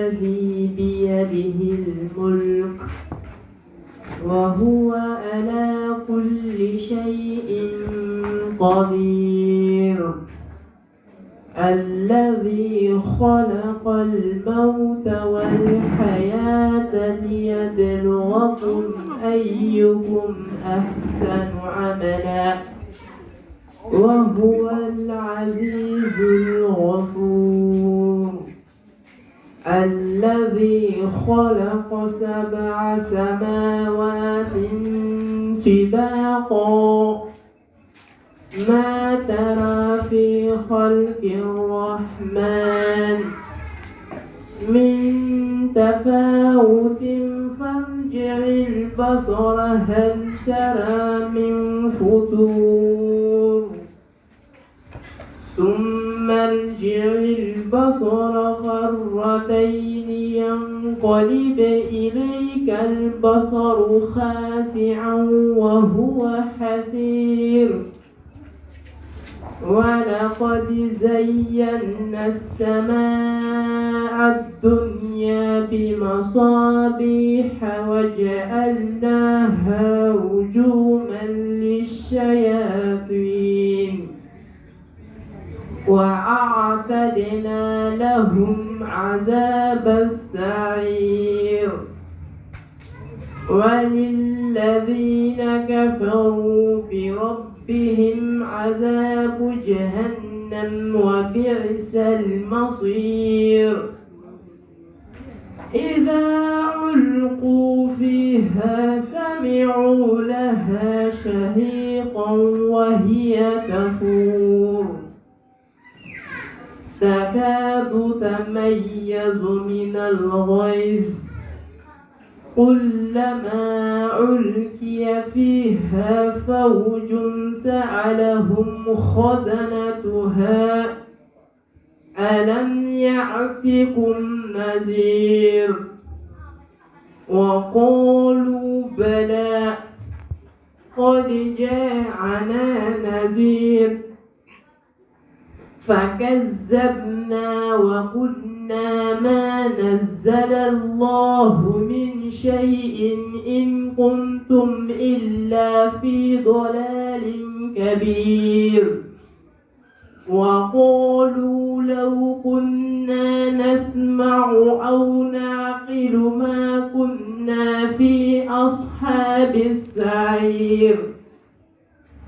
الذي بيده الملك وهو على كل شيء قدير الذي خلق الموت والحياة ليبلوكم أيكم أحسن عملا وهو العزيز الغفور الذي خلق 7 سماوات طباقا ما ترى في خلق الرحمن من تفاوت فارجع البصر هل ترى من فطور ثم ارجع البصر كرتين ينقلب إليك البصر خاسعا وهو حسير ولقد زينا السماء الدنيا بمصابيح وجعلناها رجوما للشياطين وأعتدنا لهم عذاب السعير وللذين كفروا بربهم عذاب جهنم وبئس المصير إذا علقوا فيها سمعوا لها شهيقا وهي تفور تكاد تميز من الغيظ كلما ألقي فيها فوج سألهم خزنتها ألم يأتكم نذير وقالوا بلى قد جاءنا نذير فكذبنا وقلنا ما نزل الله من شيء إن كنتم إلا في ضلال كبير وقالوا لو كنا نسمع أو نعقل ما كنا في أصحاب السعير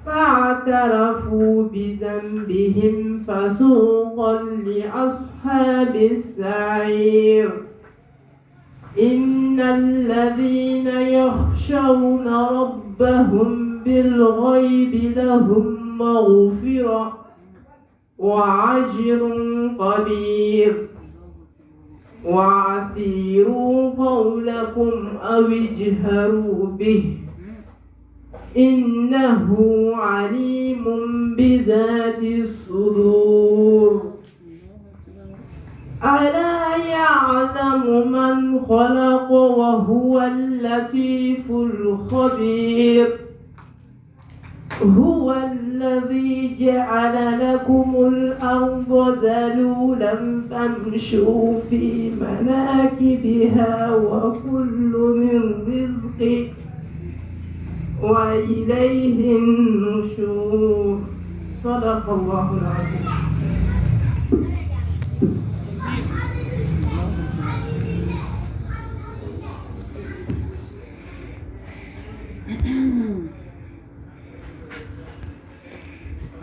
فاعترفوا بذنبهم فسوقا لأصحاب السعير إن الذين يخشون ربهم بالغيب لهم مغفرة وعجر كبير وأثيروا قولكم أو اجهروا به إنه عليم بذات الصدور ألا يعلم من خلق وهو اللطيف الخبير هو الذي جعل لكم الأرض ذلولا فامشوا في مناكبها وكل من رزقه وإليه النشور صدق الله العظيم.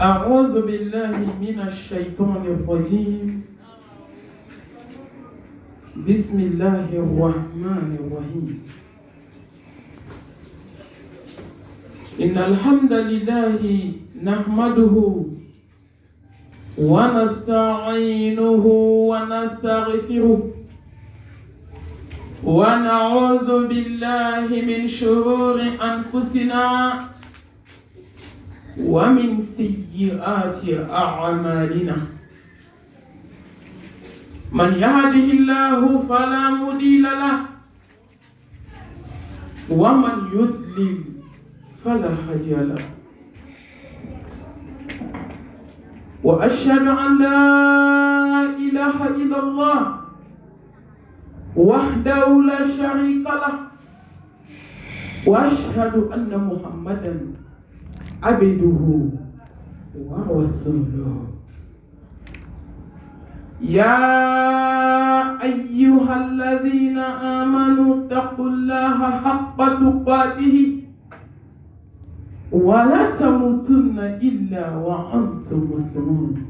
أعوذ بالله من الشيطان الرجيم. بسم الله الرحمن الرحيم. إن الحمد لله نحمده ونستعينه ونستغفره ونعوذ بالله من شرور أنفسنا ومن سيئات أعمالنا من يهده الله فلا مضل له ومن يضلل فلا هادي له وأشهد أن لا إله إلا الله وحده لا شريك له وأشهد أن محمدا عبده ورسوله يا أيها الذين آمنوا اتقوا الله حق تقاته ولا تموتن إلا وأنتم مسلمون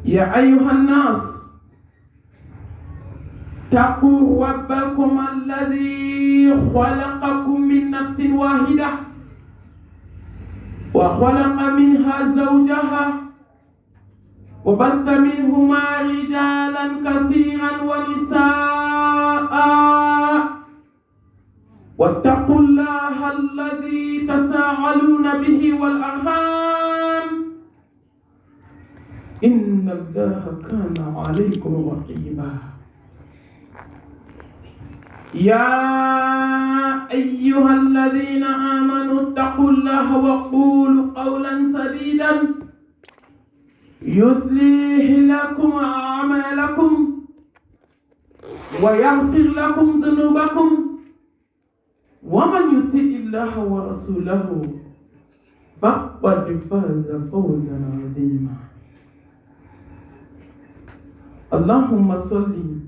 يا أيها الناس اتقوا ربكم الذي خلقكم من نفس واحدة وخلق منها زوجها وبث منهما رجالا كثيرا ونساء واتقوا الله الذي تساءلون به والأرحام إن الله كان عليكم رقيبا يا أيها الذين آمنوا اتقوا الله وقولوا قولا سديدا يصلح لكم أعمالكم ويغفر لكم ذنوبكم ومن يطع الله ورسوله فقد فاز فوزا عظيما اللهم صل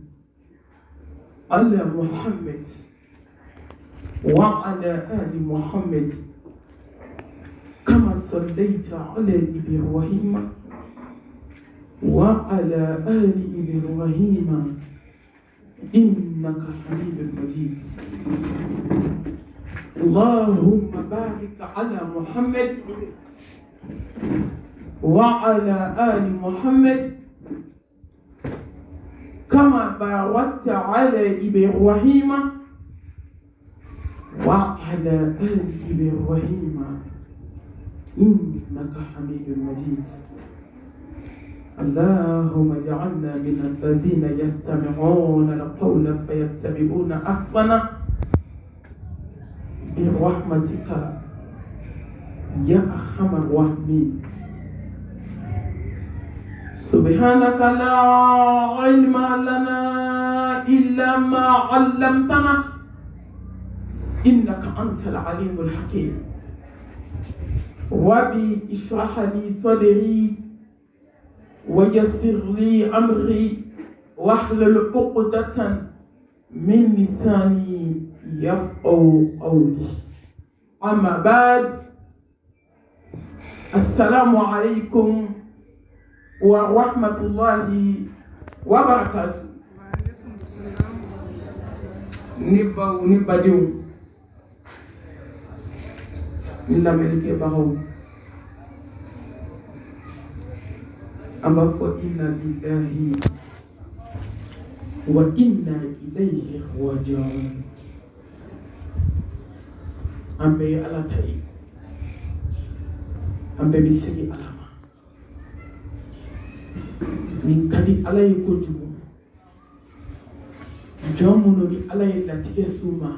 على محمد وعلى آل محمد كما صليت على إبراهيم وعلى آل إبراهيم إنك حميد مجيد اللهم بارك على محمد وعلى آل محمد كما باركت على إبراهيم وعلى آل إبراهيم إنك حميد مجيد اللهم اجعلنا من الذين يستمعون القول فيتبعون أحسنه برحمتك يا أرحم الراحمين سبحانك لا علم لنا إلا ما علمتنا إنك أنت العليم الحكيم ربي اشرح لي صدري ويسر لي أمري واحلل عقدة من لساني يفقهوا قولي أما بعد السلام عليكم ورحمة الله وبركاته نبدو إلا ملك بهو أما فإنا لله وإنا إليه راجعون أمبي على تاي أمبي بيسي على ni kadi ala ye kojugu jɔn minnu ni ala ye latigɛ s'u ma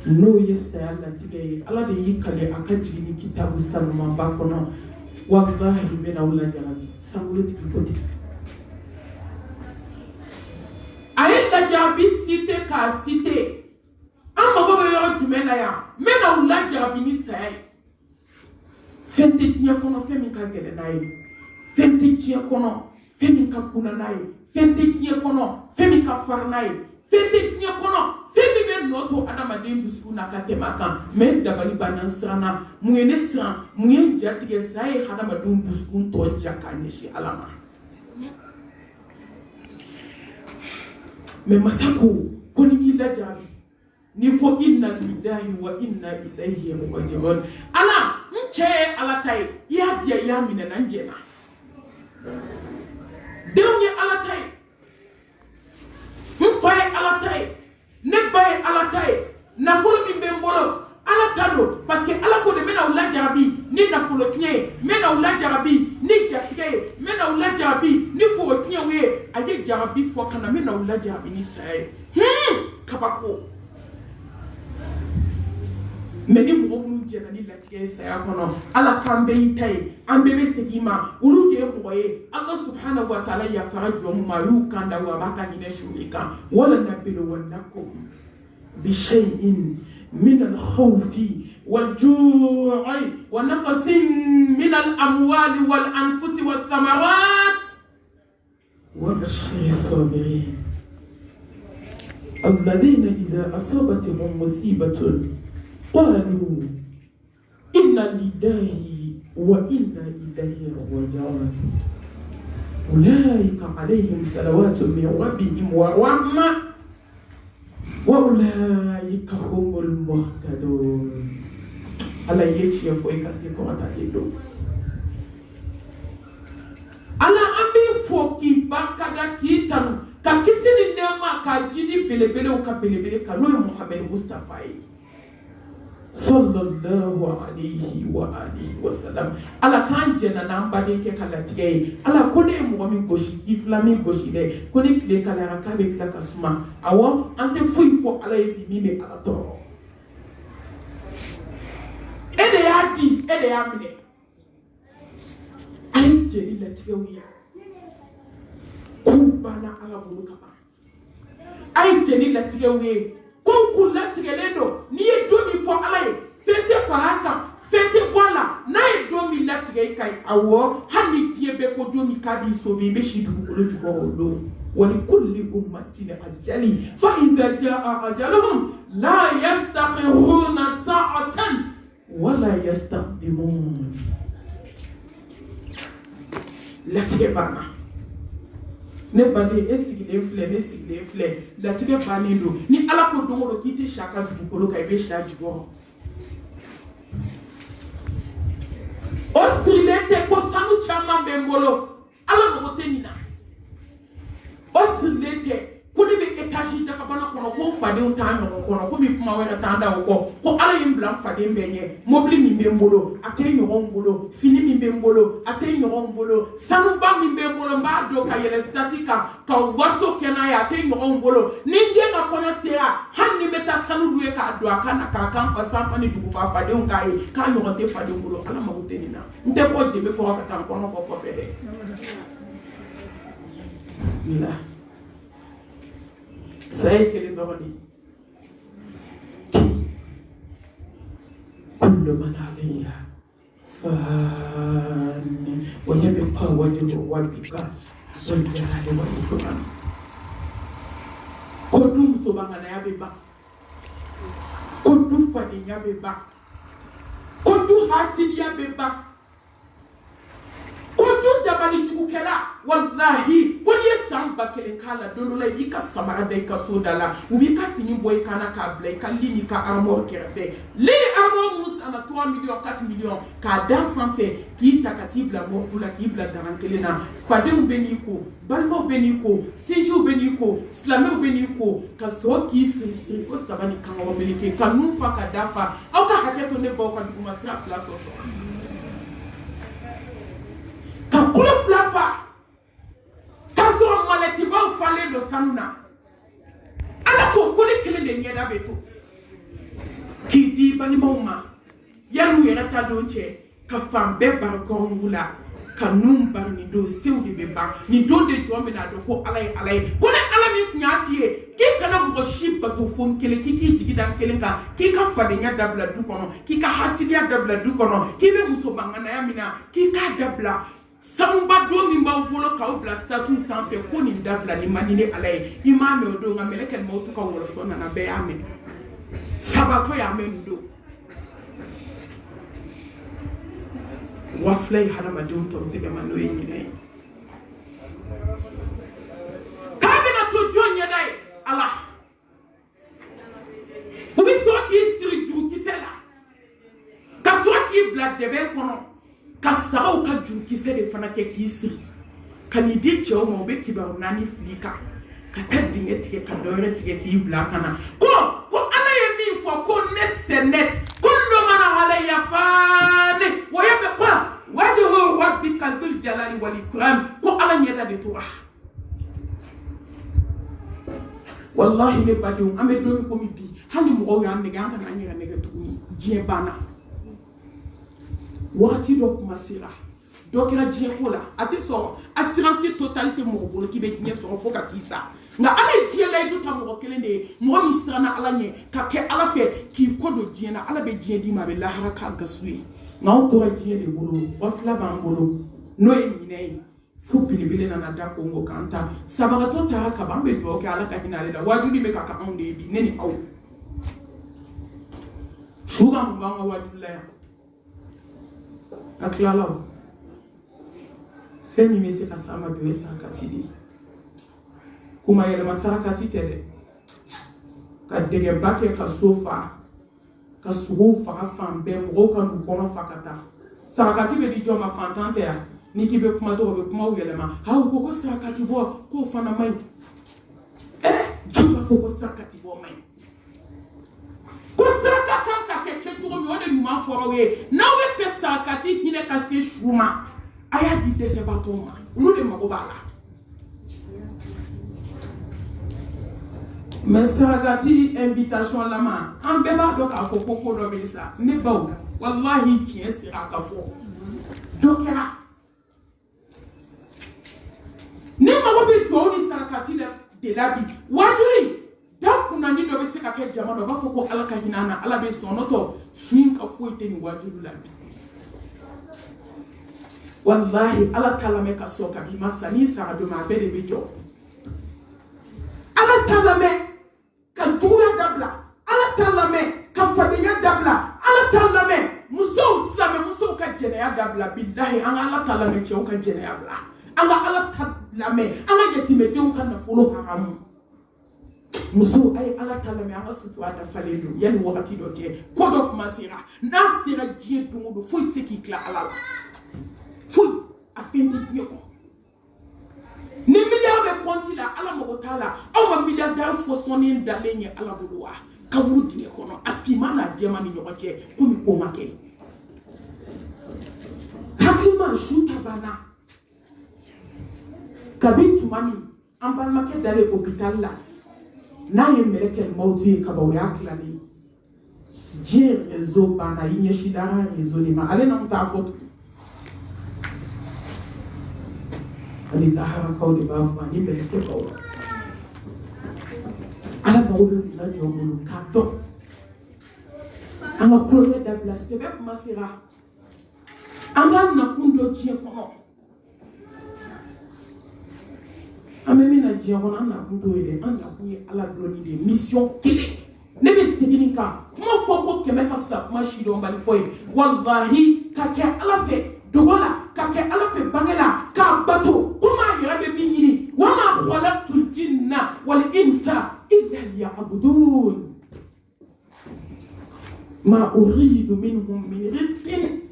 n'o ye saya latigɛ ye ala de y'i kale a ka jigin ni kitabu sanumanba kɔnɔ wallahi bɛna aw lajarabi sankolotigi ko ten a ye lajarabi cité k'a cité an mago bɛ yɔrɔ jumɛn na yan n bɛna aw lajarabi ni saya ye fɛn tɛ diɲɛ kɔnɔ fɛn min ka gɛlɛn n'a ye fɛn tɛ diɲɛ kɔnɔ fɛn min ka kunna n'a ye fɛn tɛ diɲɛ kɔnɔ fɛn min ka farin n'a ye fɛn tɛ diɲɛ kɔnɔ fɛn min bɛ nɔ to adamaden dusukun na ka tɛmɛ a kan mɛ dabali banna n siranna mun ye ne siran mun ye n jatigɛ saya ye adamadenw dusukun tɔ ja k'a ɲɛsin ala ma mɛ masa ko ni y'i lajarabi ni ko inna lillahi wa inna ilayhi raji'un ala n cɛ ye ala ta ye i y'a diya i y'a minɛ na n jɛna denw ye ala ta ye n fa ye ala ta ye ne ba ye ala ta ye nafolo min bɛ n bolo ala ta don parce que ala ko de n bɛna aw lajarabi ni nafolo tiɲɛ ye n bɛna aw lajarabi ni jatigɛ ye n bɛna aw lajarabi ni foro tiɲɛw ye a ye jarabi fɔ ka na n bɛna aw lajarabi ni saya ye kabako mais ni mɔgɔ minnu jɛna ni latigɛ saya kɔnɔ ala k'an bɛɛ y'i ta ye an bɛɛ bɛ segin ma olu de ye mɔgɔ ye ala subhanahu wa ta'ala yafara jɔn min ma a y'u kan da wa a b'a ka hinɛ su i kan wala nabluwannakum bishay'in min al-khawfi wal-ju'i wa naqsin min al-amwali wal-anfusi wath-thamarat wa bashiri as-sabirin الذين إذا أصابتهم مصيبة قالوا إنا لله وإنا إليه راجعون أولئك عليهم صلوات من ربهم ورحمة وأولئك هم المهتدون على يكشي فوق سيكون تجدو على أبي فوقي بكذا كيتانو kakisini nema kajini belebele ukabelebele kanoye Muhammad Mustafa sallallahu alayhi wa alihi wa sallam ala kan jena namba de ke kala tige ala kone mo mi goshi iflami goshi de kone kle kala ka be kla kasuma awo ante fuyi fo ala yi mi me ala to ede ya di ede ya mine ay jeli la tige wiya bana ala bulu kaba ay jeni latige we konku latige ledo ni e domi fo ala ye fete farata fete bola na e domi latige kai awo hani bie be ko domi kadi so be shi du ko jugo lo wali kulli ummatin ajali fa idha jaa ajaluhum la yastakhiruna sa'atan wala yastaqdimun latige bana ne bande esigile flé la tige bani do ni ala ko dongo do kiti shaka du ko ka be sha jugo o silete ko sanu chama bembolo ala mo tenina o silete ko ni be etaji da ka bana kono ko fade o ta no kono ko mi kuma wera ta nda ko ala yim blan fade mbenye mobli mi bembolo ate nyoron bolo fini mi bembolo ate nyoron bolo sanu ba mi bembolo mba do ka yele statika ka waso kena ya ate nyoron bolo ninde na kono sera hanni meta sanu duwe ka do akana ka kan fa sanfa ni dugu fa fade on kai ka nyoron te fade bolo ala ma utenina nte ko jebe ko ka tan kono fo fede ila sai que les ordres كل من عليها فان ويبقى وجه ربك ذو الجلال والإكرام كدوم سبحانه يا بيبا كدوم فدي يا بيبا كدوم حاسد يا بيبا كدوم دبالي تشوكلا wallahi ko ye samba kele kala dolo la yika samara de ka sodala ubi ka fini boy kana ka blay ka lini ka armor kerfe li armor mus ana 3 millions 4 millions ka da sanfe ki takati bla mo kula ki bla daran kele na fadem beniko balmo beniko sinju beniko slame beniko ka so ki sin ko sabani kan o benike ka nu fa ka dafa au ka haketo ne bo ka duma sra fla so ka kula flafa kaso malati ba fale do samna ala ko kole kele de nyeda beto ki di bani mawma yaru yera ta donche ka fambe bar ko ngula ka num bar ni do sewdi be ba ni do de jombe na do ko alay ko ne ala mi kunyafie ki kana mo shibba to fon kele ki jigi dan kele ka ki ka fade nya dabla du kono ki ka hasidia dabla du kono ki be muso bangana ya mina ki ka dabla samba do mi ba bolo ka obla statue santé ko ni dabla ni manine alay imame o do ngamele ken mo to ka wolo sona na be amen sabato ya men do waflay halama do to tiga mano yini kamina to jonya dai allah ubi so ki siri ju ki sela ka so ki bla de be kono kasao ka junki sede fana ke kisi kani di che o mo be kiba nani flika ka tadinge tike ka dore tike ki bla kana ko ana yemi fo ko net se net kullu man alayya fani wa yabqa wajhu rabbika dhul jalali wal ikram ko ala nyeda de to wallahi be badu ambe do ko mi bi hani mo o ya me ga kana nyera me ga to diɲɛ banna wagati dɔ kuma sera dɔ kɛra diɲɛ ko la a tɛ sɔrɔ assurance totale tɛ mɔgɔ bolo k'i bɛ diɲɛ sɔrɔ fo ka t'i sa nka ala ye diɲɛ layidu ta mɔgɔ kelen de ye mɔgɔ min siranna ala ɲɛ ka kɛ ala fɛ k'i kɔ don diɲɛ na ala bɛ diɲɛ d'i ma a bɛ lahara k'a gasu ye nka anw tora diɲɛ de bolo wafila b'an bolo n'o ye ɲinɛ ye fo belebele nana da kongo k'an ta sabagatɔ taara kaban an bɛ dugawu kɛ ala ka hinɛ ale la wajuli bɛ ka anw de ye bi ne ni aw fu ka mun b'an ka wajuli la yan a tilala o fɛn min bɛ se ka s'an ma bi o ye sarakati de ye kuma yɛlɛma sarakati tɛ dɛ ka dɛgɛba kɛ ka so fa ka sogow faga fan bɛɛ mɔgɔw ka n'u kɔnɔ fa ka taa sarakati bɛ di jɔn ma fantan tɛ yan ni k'i bɛ kuma dɔw u bɛ kumaw yɛlɛma ha u ko ko sarakati bɔ k'o fana man ɲi jɔn b'a fɔ ko sarakati bɔ man ɲi ko saraka kan ka kɛ kɛcogo min o de ɲuman fɔra aw ye n'aw bɛ fɛ sarakati hinɛ ka se su ma a y'a di dɛsɛbaatɔw ma olu de mago b'a la mais sarakati invitation lama an bɛɛ b'a dɔn k'a fɔ ko dɔ bɛ yen sa ne baw walahi tiɲɛ sera a ka fɔ dɔ kɛra ne mago bɛ dugawu ni sarakati de la bi wajuli da kunnani dɔ bɛ se ka kɛ jama dɔ u b'a fɔ ko ala ka hinɛ an na ala bɛ sɔn n'o tɛ su in ka foyi tɛ nin wajuli la bi wallahi ala t'a lamɛn ka sɔn kabi ma sa n'i sara don ma a bɛɛ de bɛ jɔ ala t'a lamɛn ka juguya dabila ala t'a lamɛn ka fadenya dabila ala t'a lamɛn musow silamɛ musow ka jɛnɛya dabila bilahi an ka ala t'a lamɛn cɛw ka jɛnɛya bila an ka ala t'a lamɛn an ka yatimɛdenw ka nafolo haramu musow a ye ala t'a lamɛn an ka sutura dafalen don yanni wagati dɔ cɛ ko dɔ kuma sera n'a sera diɲɛ don o don foyi tɛ se k'i tila ala la foyi a fɛn tɛ diɲɛ kɔnɔ ni miliyari bɛ kɔnti la ala mago t'a la aw ma miliyardɛri fɔsɔnnen dalen ye ala bolo wa kaburu dingɛ kɔnɔ a finman n'a jɛman ni ɲɔgɔn cɛ komi ko ma kɛ hakilima su ta banna kabi tuma min an balimakɛ dalen hôpital la n'a ye mɛlɛkɛ mawuti ye kaban o y'a tilalen diɲɛ réseau banna i ɲɛsin dara réseau de ma ale n'anw t'a fɔ tugun ani laharakaw de b'a fɔ ani mɛlɛkɛbaw ala mago bɛ kunna jɔ bolo k'a dɔn an ka kulonkɛ dabila sɛbɛ kuma sera an ka nakun dɔ diɲɛ kɔnɔ an bɛ min na diɲɛ kɔnɔ an nakun t'o ye dɛ an nakun ye ala dɔnni de ye mission kelen ne bɛ segin nin kan kuma fɔ ko kɛmɛ ka fisa kuma si dɔnbali fɔ ye walahi ka kɛ ala fɛ dogo la ka kɛ ala fɛ bange la k'a bato komi a yɛrɛ bɛ min ɲini wama khalaqtul jinna wal insa illa liya'budun ma uridu minhum min rizqin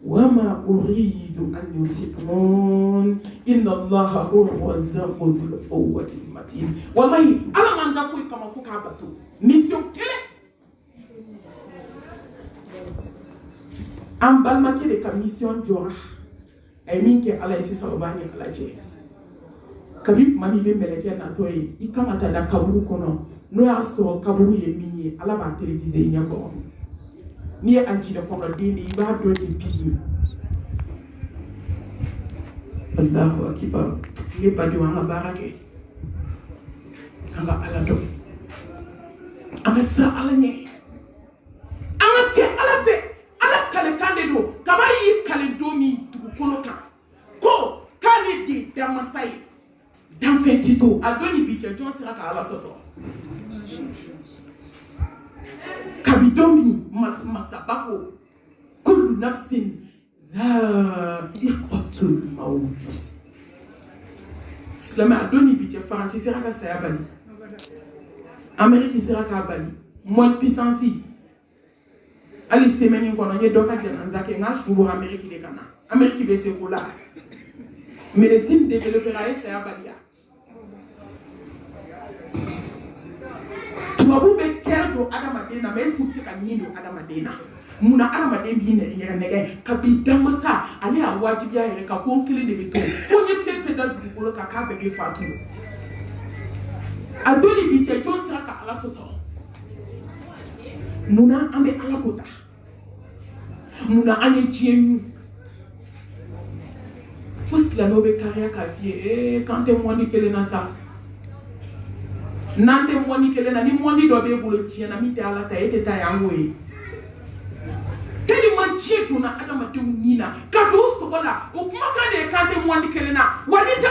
wama uridu an yut'imun inna allaha huwa razzaqu dhul quwwati matin wallahi ala man da foyi kama fo k'a bato mission kelen an balimakɛ de ka mission jɔra a ye min kɛ ala ye sisan o b'a ni ala cɛ kabi tuma min bɛ mɛlɛkɛ natɔ ye i kan ka taa da kaburu kɔnɔ n'o y'a sɔrɔ kaburu ye min ye ala b'a télévisé i ɲɛ kɔrɔ n'i ye a jinɛ kɔnɔ den de i b'a dɔn de bi Allahu akibar ne badenw an ka baara kɛ an ka ala dɔn an ka siran ala ɲɛ an ka kɛ ala fɛ ala kalekan de don kaba y'i kale don min dugukolo kan ko k'ale de ye danmasa ye danfɛn ti to a don ni bi cɛ jɔn sera ka ala sɔsɔ kabi don min masaba ko kullu nafsin dha'iqatul maut silamɛ a don ni bi cɛ faransi sera ka saya bali amérique sera k'a bali moelle puissance ali semaine kɔnɔ n ye dɔ ka janaza kɛ n ka su bɔra amérique de ka na amérique bɛ se ko la médecine développera a ye saya baliya tubabu bɛ kɛra don adamaden na mais est-ce que u bɛ se ka nin don adamaden na munna adamaden b'i yɛrɛ nɛgɛ kabi danmasa ale y'a wajibiya yɛrɛ kan ko n kelen de bɛ to ko n ye fɛn fɛn da dugukolo kan k'a bɛɛ bɛ faatu a don ni bi cɛ jɔn sera ka ala sɔsɔ Muna ame ala kota. Muna ane dienu. Fous la nobe carrière kafie. Quand t'es moi ni kele na sa. Nante moi ni kele na ni moi ni dobe bolo diena mi te ala ta ete ta yangoe. Teli ma dieu na adama te unina. Kado sobola. O kuma ka de kante moi ni kele na. Wali ta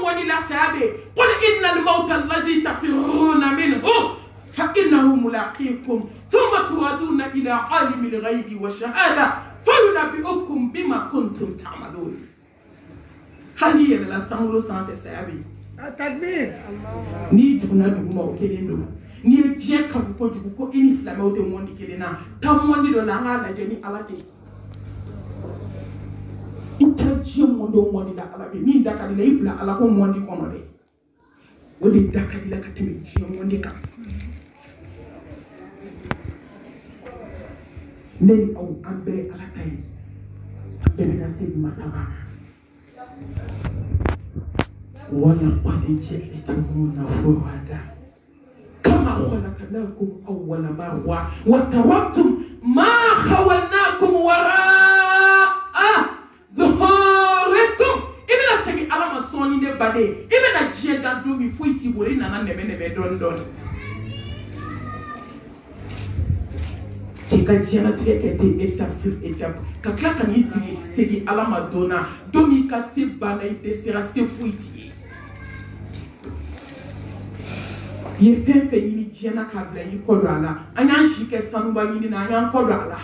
moi ni la sabe. Qul innal mauta alladhi tafiruna minhu. فإنه ملاقيكم ثم تردون إلى عالم الغيب والشهادة فينبئكم بما كنتم تعملون. هل هي لا سامولو سانت سيابي؟ التكبير. ni juna duguma o kelen do ni je ka ko jugu ko in islam o te mondi kelena tam mondi do la nga la jeni alate ita je mondo mondi da alabe mi da ka le ibla ala ko mondi kono de o de da ka la ka temi je mondi ka neni au ambe alatai bena sidi masaba ولقد جئتمونا فرادا كما خلقناكم أول مرة وتركتم ما خولناكم وراء ظهوركم إبنا سيجي على ما صوني نبادي إبنا جيدا دومي فويتي بولي نانا نبي دون دون kika jana tige kete étape sur étape ka kla ka ni sigi ala madonna domi ka se bana ite sera se fuiti ye fefe ni jana ka bla yi ko ala anyan shike sanu ba ni na anyan ko ala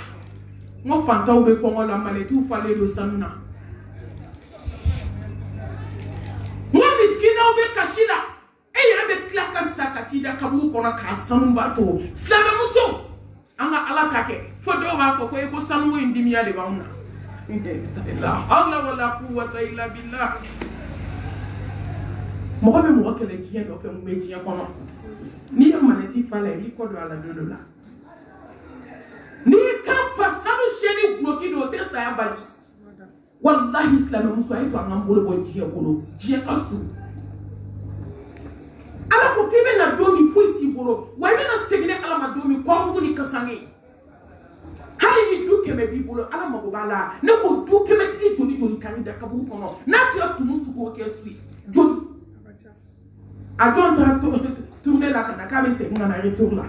mo fanta ube ko ngola male tu fale do sanuna mo miskina ube kashila e ya be kla ka sakati da kabu ko na ka sanu ba to slama muso anga ala kake fo do ba fo ko e ko sanu indimiya de bauna la hawla wala quwwata illa billah mo ko be mo ko le kiyen do fe mo be kiyen kono ni amanati fala ni ko do ala do la ni ka fa sanu sheni bloki do testa ya bali wallahi islam muso ay to anga mbolo bo jiya bolo jiya kasu ala ko kebe na domi fuiti bolo wani na segine ala ma domi ko ngu ni kasange hali ni duke me bibolo ala ma bala ne ko duke me tiri joli joli kani da kabu kono na ti atu musu ko ke sui joli a jon tra tourner la kana ka be se ngana retour la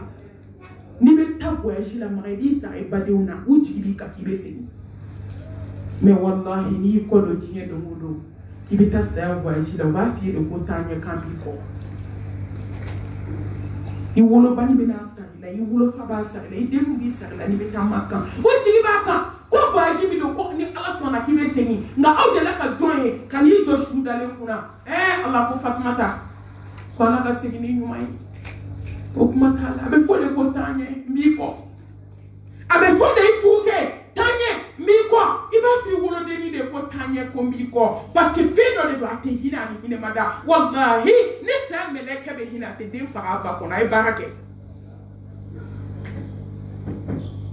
ni be ta voyage la maredi sa e badeuna u jibi ka kibe se mais wallahi ni ko do jiye do modo kibe ta sa voyage la wa fi de ko tanya kan bi ko iwolo bani bena sarila iwolo faba sarila idemu bi sarila ni beta maka o jigi baka ko voyage bi do ko ni ala sona ki be seni nga awde la ka joye kan yi jo shu dale kuna Allah ko Fatimata ko na ka segini nyumai o kuma kala be fo de ko tanye mi ko abe fo de ifuke tanye mi ko iba fi wolo de ni de ko tanye ko mi ko parce que fi do de do ate hina ni hina mada wallahi ni sa meleke be hina te den fa ba ko na e barake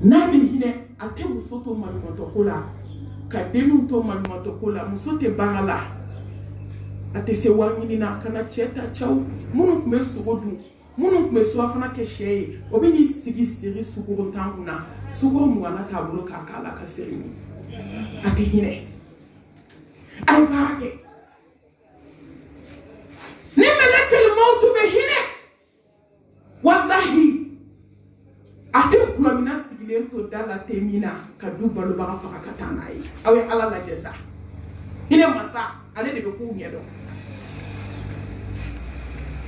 na be hina ate musoto malumoto kola ka denu to malumoto kola musote barala ate se wangini na kana cheta chaw munu kume sugodu munu kume so afana ke shey obini sigi siri suguru tanguna suguru mwana tabulo kakala ka serimi ate hine ay barake ni meleke le mautu be hine wallahi ate kula mina sigile to dala temina kadu balu baga faka katana yi awe ala la jesa hine masa ale de ko nyedo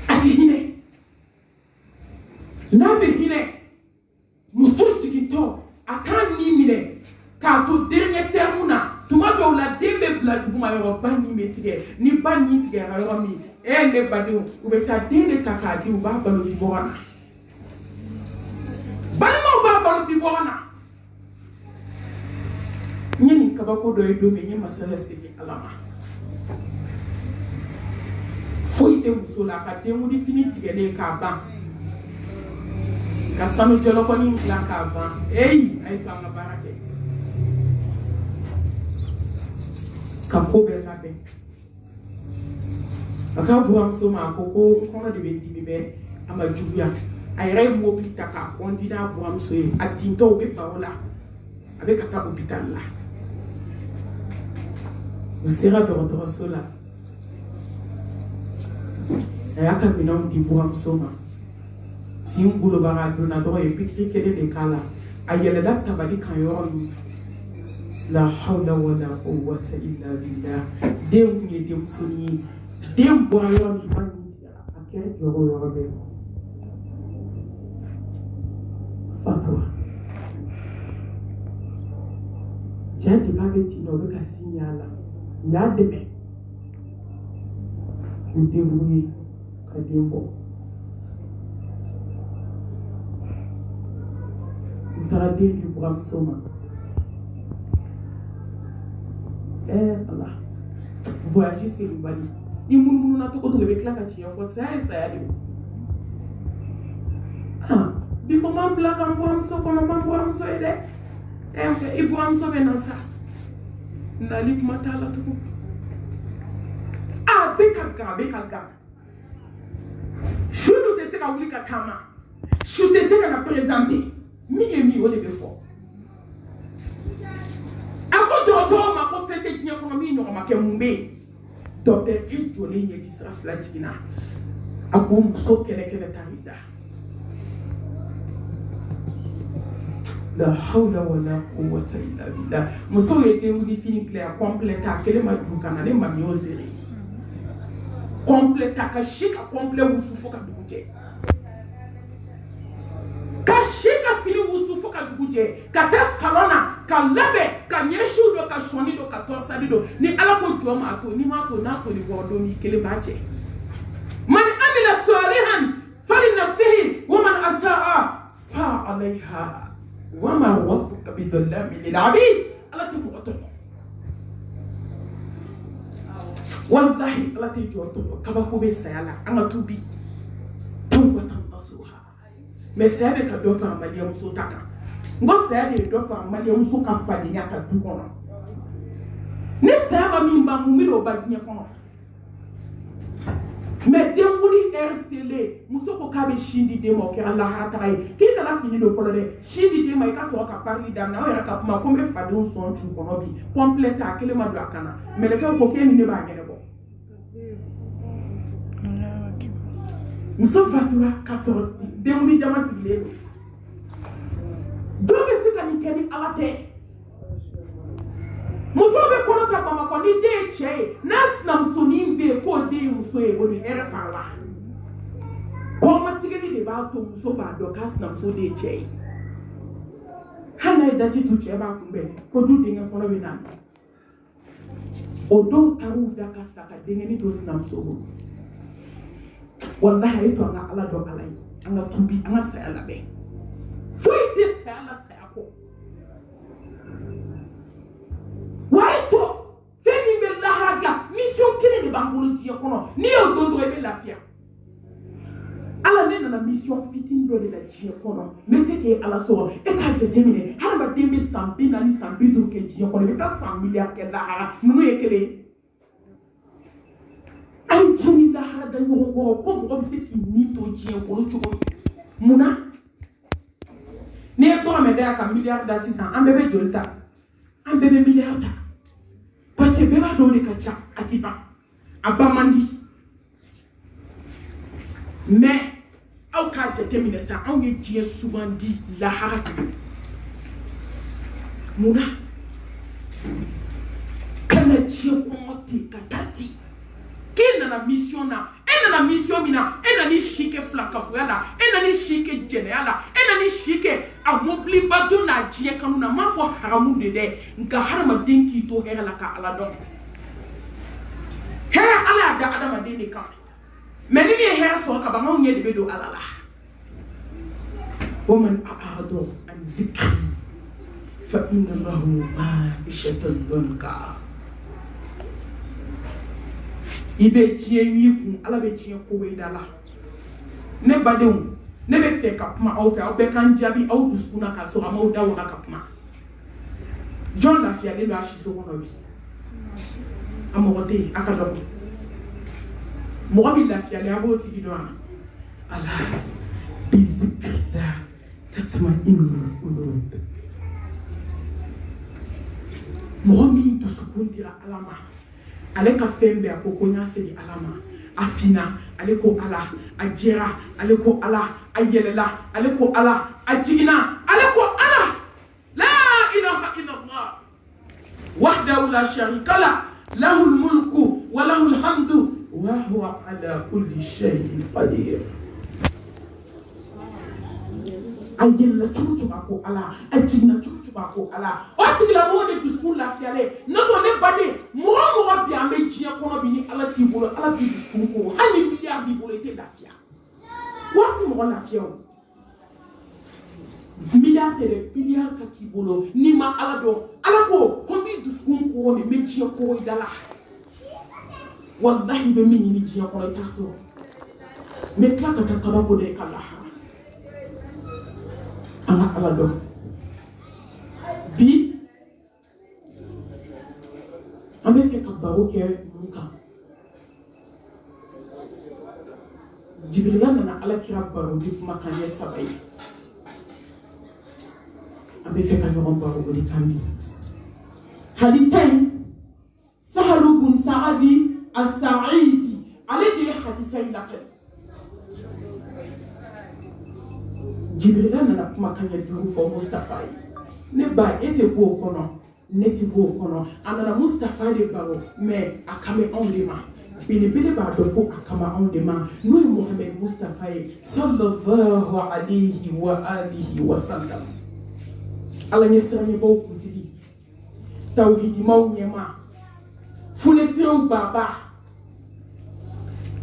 ati hine na be hine muso jigito akan ni mine ka to dernier terme na tuma do la dembe bla duma yo bani metige ni bani tige ha mi le badi u be ta dende takadi u ba balu bi bona balmo ba balu bi bona nyeni kabako do e do me nyema sala sibi alama foi te musola ka demu di fini tige le ka ban ka sanu jolo ko ni la ka ban ay to nga barake ka ko be la be aka buam so ma ko ko kono de be dibi be ama jubuya ayre mobile taka on dina boam so atinto be paola avec ata hôpital là vous sera de retour sur là ayaka minon di boam so ma si un boulot bara donateur et puis quel des cas là ayela da tabali kan yoro la hawla wala quwwata illa billah dem ni dem soni dem boyo ni ban akere yoro be fatwa jadi babe tino be ka signala ya deme u debrouiller ka dembo tara debi boam soma Allah voyage c'est le Bali ni mun na to ko to be klaka ci yo ça ya de bi ko mam bla kam boam so ko mam boam so ede e boam so be na sa na lik matala to ko be kalga shunu te se ka wuli ka kama shute se ka na présenter mi o le be fo ako do ma ko fete tinya ko mi no ma ke mumbe docteur ki joli ni di sra flajina ako so kele tarida la hawla wala quwwata illa billah muso yete wudi fini clair complète kele ma du kana ne ma mi osere complète ka shika complète wusu fo ka duguje ka shika fini wusu fo ka duguje ka ta salona ka lebe ka nyeshu do ka shoni do ka torsa do ni ala ko joma to ni ma to na to ni wodo ni kele bache man amila salihan fali nafsihi wa man asaa fa alaiha wa ma rabbuka bidhallami lil abid ala to to wallahi ala to to kaba ko be sayala anga tubi tawbatan nasuha mais c'est avec la dofa maliam so taka ngo c'est avec dofa maliam so ka fadi nyaka du kono ne saba mi mba mu mi do ba nya kono mais demuli RCL muso ko kabe shindi de mo ke Allah hataray ki kala fini do folo de shindi de mai ka so ka parli dam na o ya ka kuma ko me fadi un son tu kono bi complète akele ma do akana mais le ka ko ke ni ne ba ngene bo muso fatura ka so demuli jama sigile do ke sika ni keni alate muso be kono ka mama ko ni de che nas na musoni be ko de muso e woni era fala ko ma tigeli de ba to muso ba do kas na muso de che hana da ji tu che ba kumbe ko du de nga folo be na o do taru da ka saka de ngeni do na muso bo wallahi to na ala do ala anga tubi anga sa ala be fo ite sa ala sa ko waito feni be lahaga mission kile de bangolo ji kono ni o do do be lafia ala ne na mission fitin do de la ji kono mais c'est que ala so e ka déterminer haba de mi sambi na ni sambi do ke ji kono be ka 100 milliards ke la munu e kele ay jini la hada yo ko ko se ki ni to ji kono chuko muna ne to me da ka milliard da 600 an bebe jolta an bebe milliard parce que beba do de kacha atiba abamandi mais au cas déterminé ça on est Dieu souvent dit la haraka muna kana Dieu ko ti katati kena na mission na ena na mission mina ena ni shike flaka fuela ena ni shike generala ena ni shike a mobli bado na Dieu kanuna mafo haramu de nka harama denki to hera la ka ala don he ala da adama de ne kam mais ni he so ka ba ngam nye de do ala la woman aado an zikri fa inna lahu ma'ishatan dunka ibe tie wiku ala be tie ko we dala ne badewu ne be fe kapma au fe au be kan jabi au duskuna ka so ama dawo na kapma John la fia de lo ashi so wono bi amote akado mo bi la fia le abo ti do ala bizikrillah tatma'innul qulub. Mɔgɔ dusukun dira Ala ma ale ka fɛn bɛɛ a ko n y'a segi Ala ma a fina ale ko Ala a jɛra ale ko Ala a yɛlɛla ale ko Ala a jiginna ale ko Ala la ilaha illallah wahdahu la sharika lah lahul mulku wa lahul hamdu wa huwa ala kulli shay'in qadir. A yɛlɛla cogo cogo a ko Ala a jiginna cogo cogo a ko Ala o tigilamɔgɔ de dusukun lafiyalen ne ko ne baden mɔgɔ o mɔgɔ bi an bɛ diɲɛ kɔnɔ bi ni Ala t'i bolo Ala b'i dusukun ko hali ni miliyari b'i bolo i tɛ lafiya waati mɔgɔ lafiya o miliyari tɛ dɛ miliyari ka k'i bolo n'i ma Ala dɔn Ala ko n b'i dusukun ko nin bɛ diɲɛ ko i da la walahi i bɛ min ɲini diɲɛ kɔnɔ i t'a sɔrɔ n bɛ tila ka taa kabako de ka lahara. An ka Ala dɔn bi an bɛ fɛ ka baro kɛ mun kan Jibirila nana Alakira baro di kumakan ɲɛ 3 ye an bɛ fɛ ka ɲɔgɔn baro o de kan bi hadisa in Sahalu bun Sa'adi as-Sa'idi ale de ye hadisa in lakali. Jibirila nana kumakan ɲɛ 5 fɔ Mustafa ye ne ba e tɛ bɔ o kɔnɔ ne tɛ bɔ o kɔnɔ a nana Mustafa de baro mais a kan bɛ anw de ma belebele b'a dɔn ko a kama anw de ma n'o ye Muhammed Mustafa ye sallallahu alayhi wa alihi wa sallam. Ala ɲɛ siranɲɛbaw kuntigi tawhidimaw ɲɛma funesiraw baba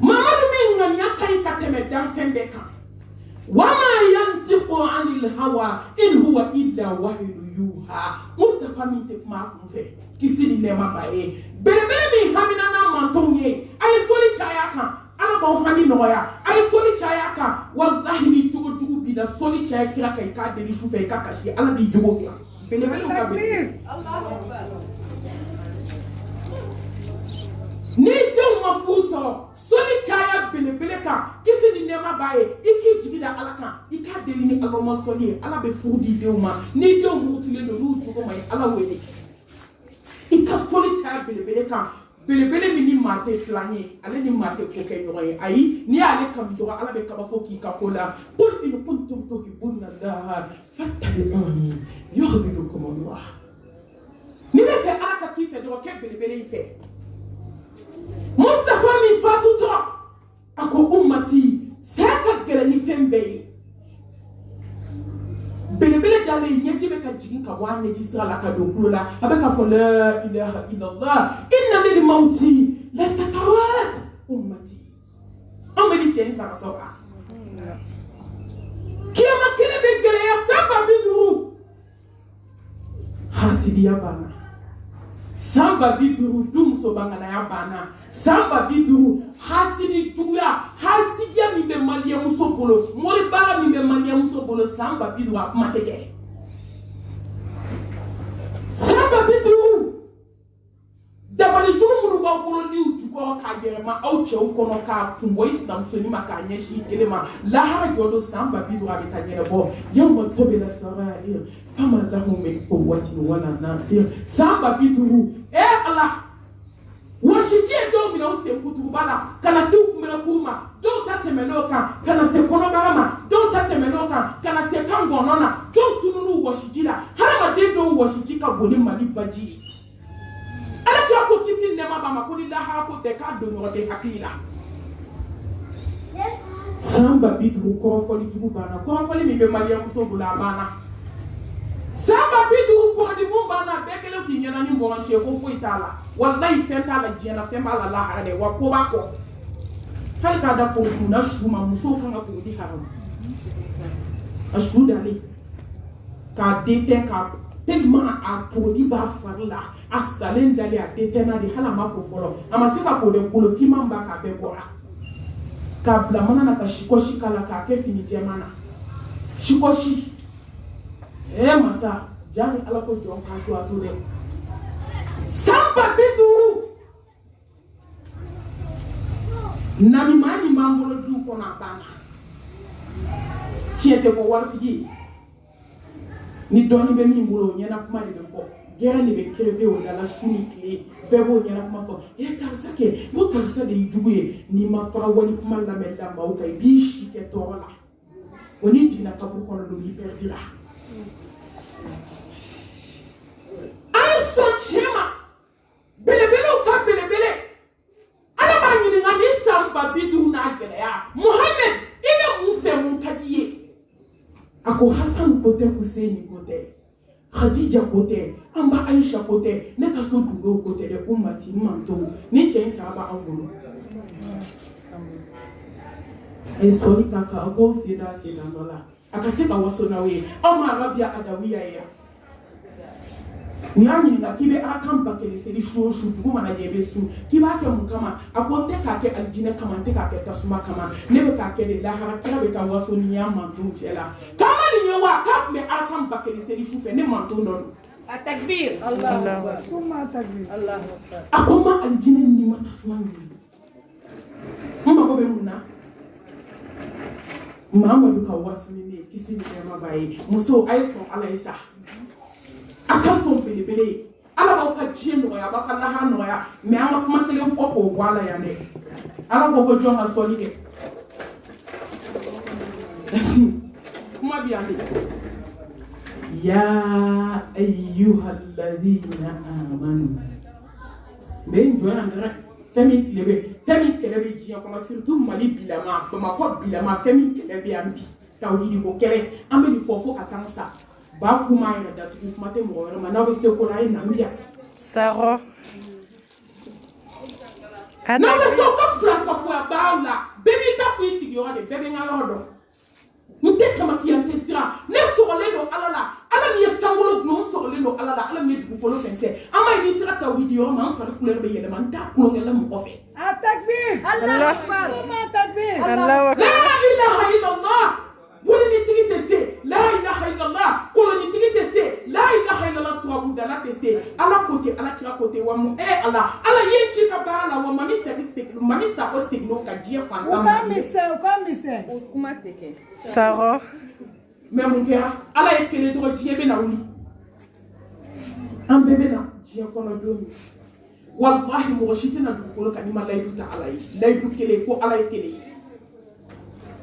Mamadu min ŋaniya ka ɲi ka tɛmɛ danfɛn bɛɛ kan. وما ينطق عن الهوى إن هو إلا وحي يوحى. Mustafa min tɛ kuma a kun fɛ kisi ni nɛɛma b'a ye belebele min hamina n'a mantonw ye a ye soli caya kan Ala b'aw hami nɔgɔya a ye soli caya kan walahi ni jogo jugu b'i la soli caya kira kan i k'a deli su fɛ i ka kasi Ala b'i jogo dilan belebelew ka belebele. Ni denw ma furu sɔrɔ soli caya belebele kan kisi ni nɛɛma b'a ye i k'i jigi da Ala kan i k'a deli ni Allahumma sɔli ye Ala bɛ furu di denw ma ni denw murutilen don n'u jogo ma ye Ala wele i ka soli caya belebele kan belebele min ni maa tɛ filan ye ale ni maa tɛ ko kɛ ɲɔgɔn ye ayi n'i y'ale kanu dɔrɔn Ala bɛ kabako k'i ka ko la qul in kuntum tuhibbuna Allaha fattabi'uni yuhbibkumu Allah. Ni bɛ fɛ Ala ka k'i fɛ dɔrɔn kɛ belebele in fɛ. Mustafa min fatutɔ a ko ummati saya ka gɛlɛn ni fɛn bɛɛ ye belebele dalen ɲɛji bɛ ka jigin ka bɔ a ɲɛji sira la ka don kulo la a bɛ ka fɔ la ilaha illallah inna lil mawti la sakarat ummati an bɛ ni cɛ in sara sɔrɔ kiyama kelen bɛ gɛlɛya san 50 hasidiya banna san 50 du muso banganaya banna san 50 hasidi juguya hasidiya min bɛ maliyɛn muso bolo mori baara min bɛ maliyɛn muso bolo san 50 a kuma tɛ kɛ san 50 dabali jugu minnu b'aw bolo n'i jukɔrɔ k'a yɛlɛma aw cɛw kɔnɔ k'a kun bɔ i sinamusonin ma k'a ɲɛsin i kelen ma lahara jɔ don san 50 a bɛ taa ɲɛnabɔ yawma tubila sarair fama lahum min quwwatin wala nasir san 50 Ala wɔsiji ye dɔw minɛ u sen kuturuba la ka na se u kunbɛnniw ma dɔw ta tɛmɛn'o kan ka na se kɔnɔbara ma dɔw ta tɛmɛn'o kan ka na se kan gɔnɔ na dɔw tunun'u wɔsiji la hadamaden dɔw wɔsiji ka bon ni Mali baji ye Ala kira ko kisi nɛɛma b'a ma ko ni lahara ko tɛ k'a don ɲɔgɔn tɛ hakili la san 50 kɔrɔfɔli jugu banna kɔrɔfɔli min bɛ maliyɛn muso bolo a banna san 50 bɔnni mun banna bɛɛ kelen k'i ɲɛna ni mɔgɔ si ye ko foyi t'a la walayi fɛn t'a la diɲɛ na fɛn b'a la lahara dɛ wa ko b'a kɔ hali k'a da porokunna su ma musow kan ka porodi haramu a su dalen k'a den tɛ k'a tellement a porodi b'a fari la a salen dalen a den tɛ n'a de hali a ma ko fɔlɔ a ma se ka ko dɛ golo finman b'a k'a bɛɛ bɔra k'a bila mana na ka sikɔsi k'a la k'a kɛ fini jɛman na sikɔsi masa jani Ala ko jɔn k'a to a to dɛ san 50 nami maa min b'an bolo du kɔnɔ a banna tiɲɛ tɛ fɔ waritigi ni dɔɔni bɛ min bolo o ɲɛna kuma de bɛ fɔ gɛrɛ de bɛ kɛrɛfɛ o da la su ni tile bɛɛ b'o ɲɛna kuma fɔ karisa kɛ n ko karisa de y'i jugu ye n'i ma faga wali kuma lamɛn la maaw kan i b'i si kɛ tɔɔrɔ la o n'i jiginna kaburu kɔnɔ don i pɛridira a ye sɔn tiɲɛ ma belebelew ka belebele ala b'a ɲininka ni san 50 n'a gɛlɛya Muhammed i bɛ mun fɛ mun ka di ye a ko Hasan ko tɛ Hussein ko tɛ Khadija ko tɛ an ba Aisha ko tɛ ne ka so duguw ko tɛ dɛ ummati manto ni cɛ in saba an bolo a ye sɔli ta ka aw seda dɔ la a ka se ka waso n'aw ye aw ma arabiya adawiya ye u y'a ɲininka k'i bɛ arakan ba kelen seli su o su dugu mana jɛ i bɛ su k'i b'a kɛ mun kama a ko n tɛ k'a kɛ alijinɛ kama n tɛ k'a kɛ tasuma kama ne bɛ k'a kɛ de lahara kira bɛ ka waso ni y'a mantonw cɛ la k'an nin ye wa k'a tun bɛ arakan ba kelen seli su fɛ ne manton dɔ don a takbir Allahu akbar summa takbir Allahu akbar a ko n ma alijinɛ ni ma tasuma ɲini n mago bɛ mun na Mamadu ka waso ni ne kisi ni nɛɛma b'a ye muso a ye sɔn ala ye sa a ka sɔn belebele ye ala b'aw ka diɲɛ nɔgɔya a b'aw ka lahara nɔgɔya mais an ka kuma kelen fɔ k'o bɔ ala yan dɛ ala ko ko jɔn ka sɔli kɛ kuma bɛ yan de ya ayyuhalladhina amanu n bɛ n jɔ yan dɛrɛ fɛn min kɛlɛ bɛ diɲɛ kɔnɔ surtout Mali bilama Bamakɔ bilama fɛn min kɛlɛ bɛ yan bi tawhidi ko kɛlɛ an bɛ nin fɔ fo ka taa an sa ba kuma yɛrɛ datugu kuma tɛ mɔgɔ wɛrɛ ma n'aw bɛ se ko la a ye na yan Saro n'aw bɛ se o ka fila kafoya b'aw la bɛɛ b'i ta fɔ i sigiyɔrɔ de bɛɛ bɛ n ka yɔrɔ dɔn n tɛ kamakiya n tɛ siran ne sɔgɔlen don ala la ala min ye sankolo dulon n sɔgɔlen don ala la ala min ye dugukolo fɛnsɛ an ma ɲini sira tawhidi yɔrɔ ma an fari couleur bɛ yɛlɛma n t'a kulonkɛ mɔgɔ fɛ a takbir Allahu akbar summa takbir Allahu akbar la ilaha illallah bolonitigi tɛ se la ilaha illallah kolonitigi tɛ se la ilaha illallah tubabudala tɛ se ala ko tɛ ala kira ko tɛ wa mun ala ye ci ka baara la wa mami sago segin'o ka diɲɛ fantan u ka misɛn o kuma tɛ kɛ Saro mais mun kɛra ala ye kelen tɔgɔ diɲɛ bɛ na wuli an bɛɛ bɛ na diɲɛ kɔnɔ don min wallahi mɔgɔ si tɛna dugukolo kan n'i ma layidu ta ala ye layidu kelen ko ala ye kelen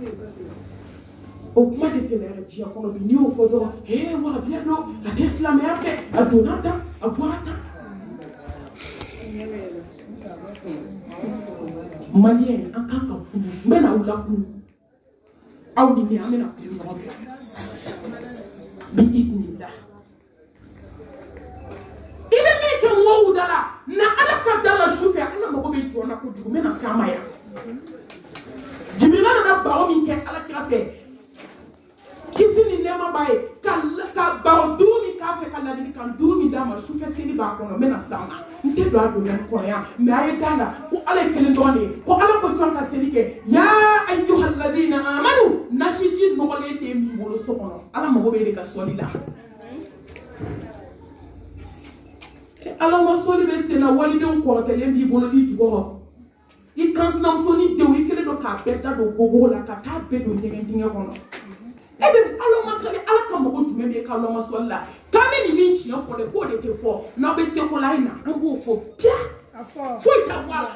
ye o kuma de gɛlɛyara diɲɛ kɔnɔ bi n'i y'o fɔ dɔrɔn wahabiya don a tɛ silamɛya fɛ a donna tan a bɔra tan maliyɛn an kan ka kunu n bɛ na aw lakunu aw ni ne an bɛ na kunu ɲɔgɔn fɛ bi idinillah i bɛ min kɛ mɔgɔw da la na ala ka da la su fɛ ala mago bɛ jɔ n na kojugu n bɛ na s'a ma yan jibirila nana bawo min kɛ ala kira fɛ kisi ni nɛɛma b'a ye ka baro 5 min k'a fɛ ka ladilikan 5 min d'a ma sufɛ seli b'a kɔnɔ n bɛna s'a ma n tɛ don a domaine kɔnɔ yan mais a ye da la ko ala ye kelen dɔrɔn de ye ko ala ko jɔn ka seli kɛ ya ayyuhalladhina amanu nasiji nɔgɔlen tɛ min bolo so kɔnɔ ala mago bɛ de ka sɔli la ala ma sɔli bɛ sen na walidenw kɔrɔkɛlen b'i bolo i jukɔrɔ i kansinamuso ni denw i kelen don k'a bɛɛ da don gogo la ka taa bɛɛ don ɲɛgɛn dingɛ kɔnɔ e bɛ ala ma sɔli ala ka mago jumɛn bɛ k'ala ma sɔli la k'an bɛ nin min tiɲɛ fɔ dɛ k'o de tɛ fɔ n'aw bɛ se ko la a ye na an b'o fɔ biya foyi tɛ fɔ a la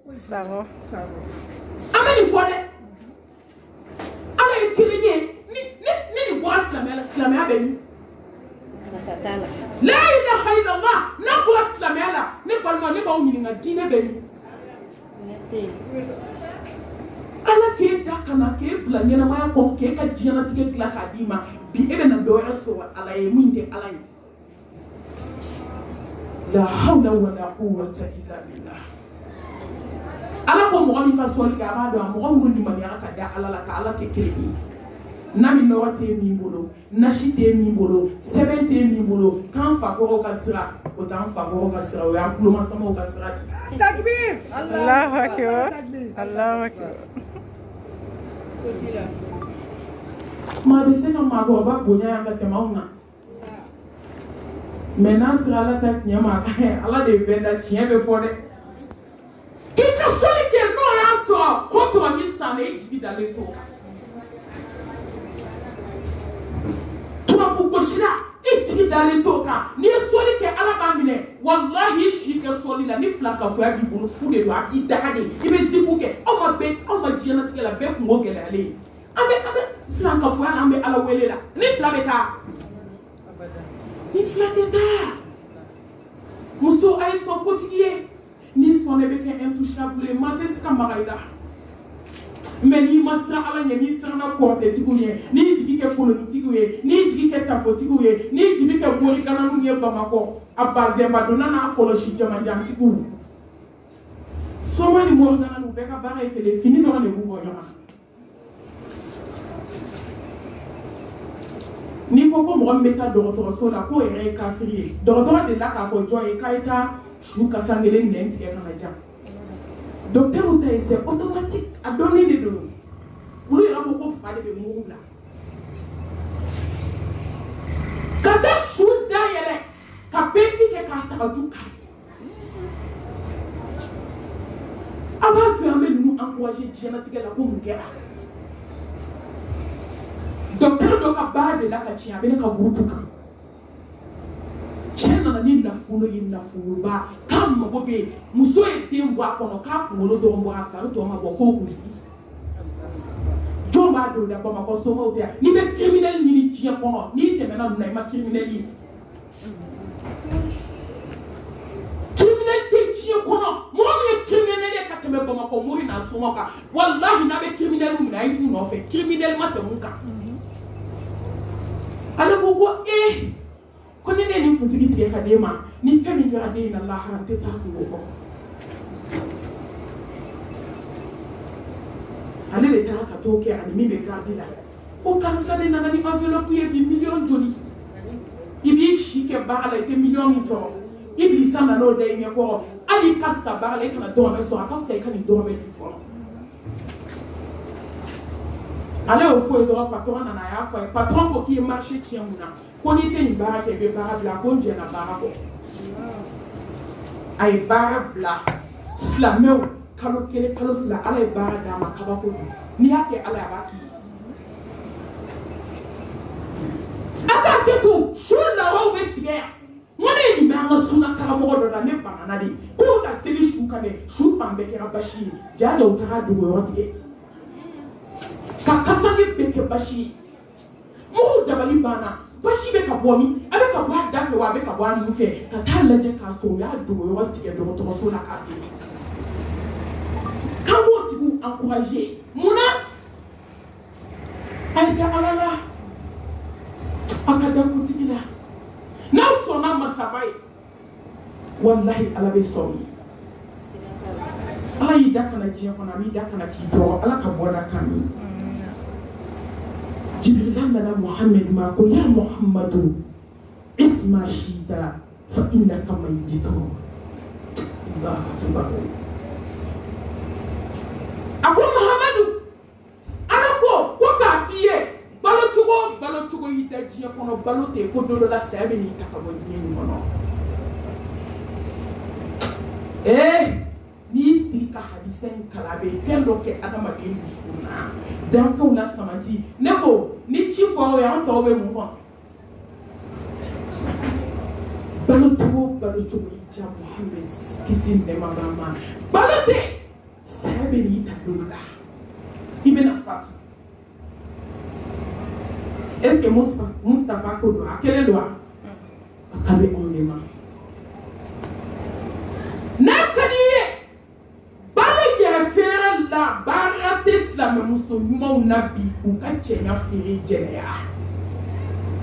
Saro an bɛ nin fɔ dɛ ala ye kelen ye ni nin bɔra silamɛya la silamɛya bɛ min la ilaha illallah n'a bɔra silamɛya la ne balima ne b'aw ɲininka diinɛ bɛ min ala k'e da ka na k'e bila ɲɛnamaya kɔnɔ k'e ka diɲɛlatigɛ dilan k'a d'i ma bi e bɛna dɔ wɛrɛ sɔrɔ ala ye min tɛ ala ye la hawla wala quwwata illa billah ala ko mɔgɔ min ka sɔli kɛ a b'a dɔn a mɔgɔ minnu limaniyara ka da ala la ka ala kɛ kelen ye na min nɔgɔ tɛ min bolo nasi tɛ min bolo sɛbɛn tɛ min bolo k'an fakɔrɔw ka sira o t'an fakɔrɔw ka sira o y'an kulomasamaw ka sira de takbir Allahu akbar Allahu akbar maa bɛ se ka maakɔrɔba bonya yan ka tɛmɛ anw na mais n'a sera ala ta tiɲɛ ma ala de ye bɛɛ da tiɲɛ bɛ fɔ dɛ k'i ka sɔli kɛ n'o y'a sɔrɔ ko tɔgɔ ni san e jigi dalen to kɔlɔsila i jigi dalen t'o kan n'i ye sɔli kɛ ala b'a minɛ walahi i si kɛ sɔli la ni fila kafoya b'i bolo fu de don a b'i daga de i bɛ zipu kɛ anw ma diɲɛlatigɛ la bɛɛ kungo gɛlɛyalen ye an bɛ fila kafoya la an bɛ ala wele la ni fila bɛ taa ni fila tɛ taa muso a ye sɔn kotigi ye n'i sɔn ne bɛ kɛ intouchable ye maa tɛ se ka maga i la mais n'i ma siran ala ɲɛ n'i siranna kɔrɔtɛtigiw ye n'i jigi kɛ folonitigiw ye n'i jigi kɛ tafotigiw ye n'i jigi kɛ boligananiw ye bamakɔ a bazɛnbadonna n'a kɔlɔsi jamanjantigiw soma ni morigananiw bɛɛ ka baara ye kelen fini dɔrɔn de b'u bɔ ɲɔgɔn na n'i ko ko mɔgɔ min bɛ taa dɔgɔtɔrɔso la k'o yɛrɛ ye kafiri ye dɔgɔtɔrɔ de la k'a fɔ jɔn ye k'a ye taa su kasa kelen nɛn tigɛ ka na jan docteur ta ye c'est automatique a dɔnnen de don olu yɛrɛ ko ko fa de bɛ mugu la ka taa su dayɛlɛ ka pensi kɛ k'a tagaju kari a b'a to an bɛ ninnu encourager diɲɛlatigɛ la ko mun kɛra docteur dɔ ka baara de la ka tiɲɛ a bɛ ne ka groupe kan cɛ nana ni nafolo ye nafoloba k'a mago bɛ muso ye den bɔ a kɔnɔ k'a kunkolo dɔrɔn bɔ a fari tɔ ma bɔ k'o k'u sigi jɔn b'a don da bamakɔ somaw tɛ yan n'i bɛ criminel ɲini diɲɛ kɔnɔ n'i tɛmɛna ninnu na i ma criminel ye criminel tɛ diɲɛ kɔnɔ mɔgɔ min ye criminel ye ka tɛmɛ bamakɔ mori n'a somaw kan walahi n'a bɛ criminel minɛ a ye t'u nɔfɛ criminel ma tɛmɛ u kan ale ko ko ko ni ne ni kunsigi tigɛ ka d'e ma ni fɛn min kɛra den in na lahara n tɛ se a kungo kɔrɔ ale de taara ka t'o kɛ ani min bɛ gardi la ko karisa de nana ni enveloppe ye bi miliyɔn joli i b'i si kɛ baara la i tɛ miliyɔn min sɔrɔ i b'i sa na n'o da i ɲɛkɔrɔ hali i ka sa baara la i kana dɔrɔmɛ sɔrɔ a ka fisa i ka nin dɔrɔmɛ du kɔnɔ ale y'o fɔ ye dɔrɔn patron nana a y'a fɔ a ye patron ko k'i ye marché tiɲɛ mun na ko n'i tɛ nin baara kɛ i bɛ baara bila ko n jɛnna baara kɔ a ye baara bila silamɛw kalo kelen kalo fila ala ye baara d'a ma kabako don n'i y'a kɛ ala a b'a k'i ye a k'a kɛ to su lawaw bɛ tigɛ yan n ko ne ye nin bɛ an ka sunna karamɔgɔ dɔ la ne banana de k'o ka seli su kan dɛ su fan bɛɛ kɛra basi ye jaa u taga dogo yɔrɔ tigɛ ka kasange bɛɛ kɛ basi ye mɔgɔw dabali banna basi bɛ ka bɔ min a bɛ ka bɔ a da fɛ wa a bɛ ka bɔ a nu fɛ ka taa lajɛ k'a sɔrɔ u y'a dogo yɔrɔ tigɛ dɔgɔtɔrɔso la k'a feere k'an b'o tigiw encourager munna a ye kɛ ala la a ka da kuntigi la n'aw sɔnna masaba ye walahi ala bɛ sɔn ye ala y'i da kana diɲɛ kɔnɔ a b'i da kana k'i jɔ ala ka bɔ da kan ye jibril nana muhammed ma ko ya muhammadu isma shita fa innaka mayyitun allahu akbar a ko muhammadu ala ko k'a f'i ye balo cogo y'i da diɲɛ kɔnɔ balo tɛ ko don dɔ la saya bɛ n'i ta ka bɔ diɲɛ nin kɔnɔ n'i sigi ka hadisa in kala a bɛ fɛn dɔ kɛ adamaden dusukun na danfɛnw la samati ne ko ni ci fɔra o ye an tɔw bɛ mun kɔnɔ balo cogo y'i ja muhammed kisi nɛɛma b'a ma balo tɛ saya bɛ n'i ta don dɔ la i bɛna fatu est-ce que Mustapha ko don a kelen don a ka bɛ anw de ma n'a ka di ye balo yɛrɛ feere la baara tɛ silamɛmuso ɲumanw na bi u ka cɛɲa feere jɛnɛya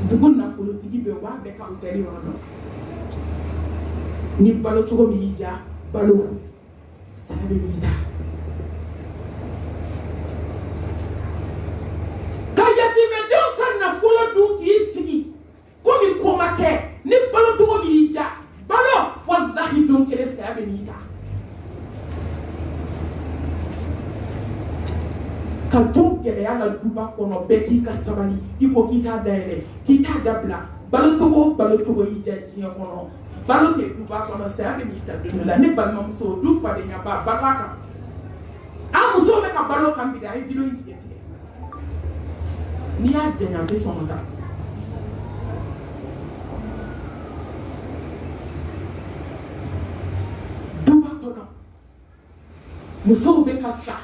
dugu nafolotigi bɛ u b'a bɛɛ ka hôtel yɔrɔ dɔn ni balo cogo min y'i ja balo saya bɛ n'i da ka yatimɛdenw ka nafolo dun k'i sigi komi ko ma kɛ ni balo cogo min y'i ja balo walahi don kelen saya bɛ n'i da ka to gɛlɛya la duba kɔnɔ bɛɛ k'i ka sabali i ko k'i t'a dayɛlɛ k'i t'a dabila balo cogo y'i ja diɲɛ kɔnɔ balo tɛ duba kɔnɔ saya bɛ n'i ta don dɔ la ne balimamuso du fadenyaba balo a kan an musow bɛ ka balo kan bi de a ye video in tigɛ n'i y'a janya a tɛ sɔn ka taa kɔnɔ musow bɛ ka sa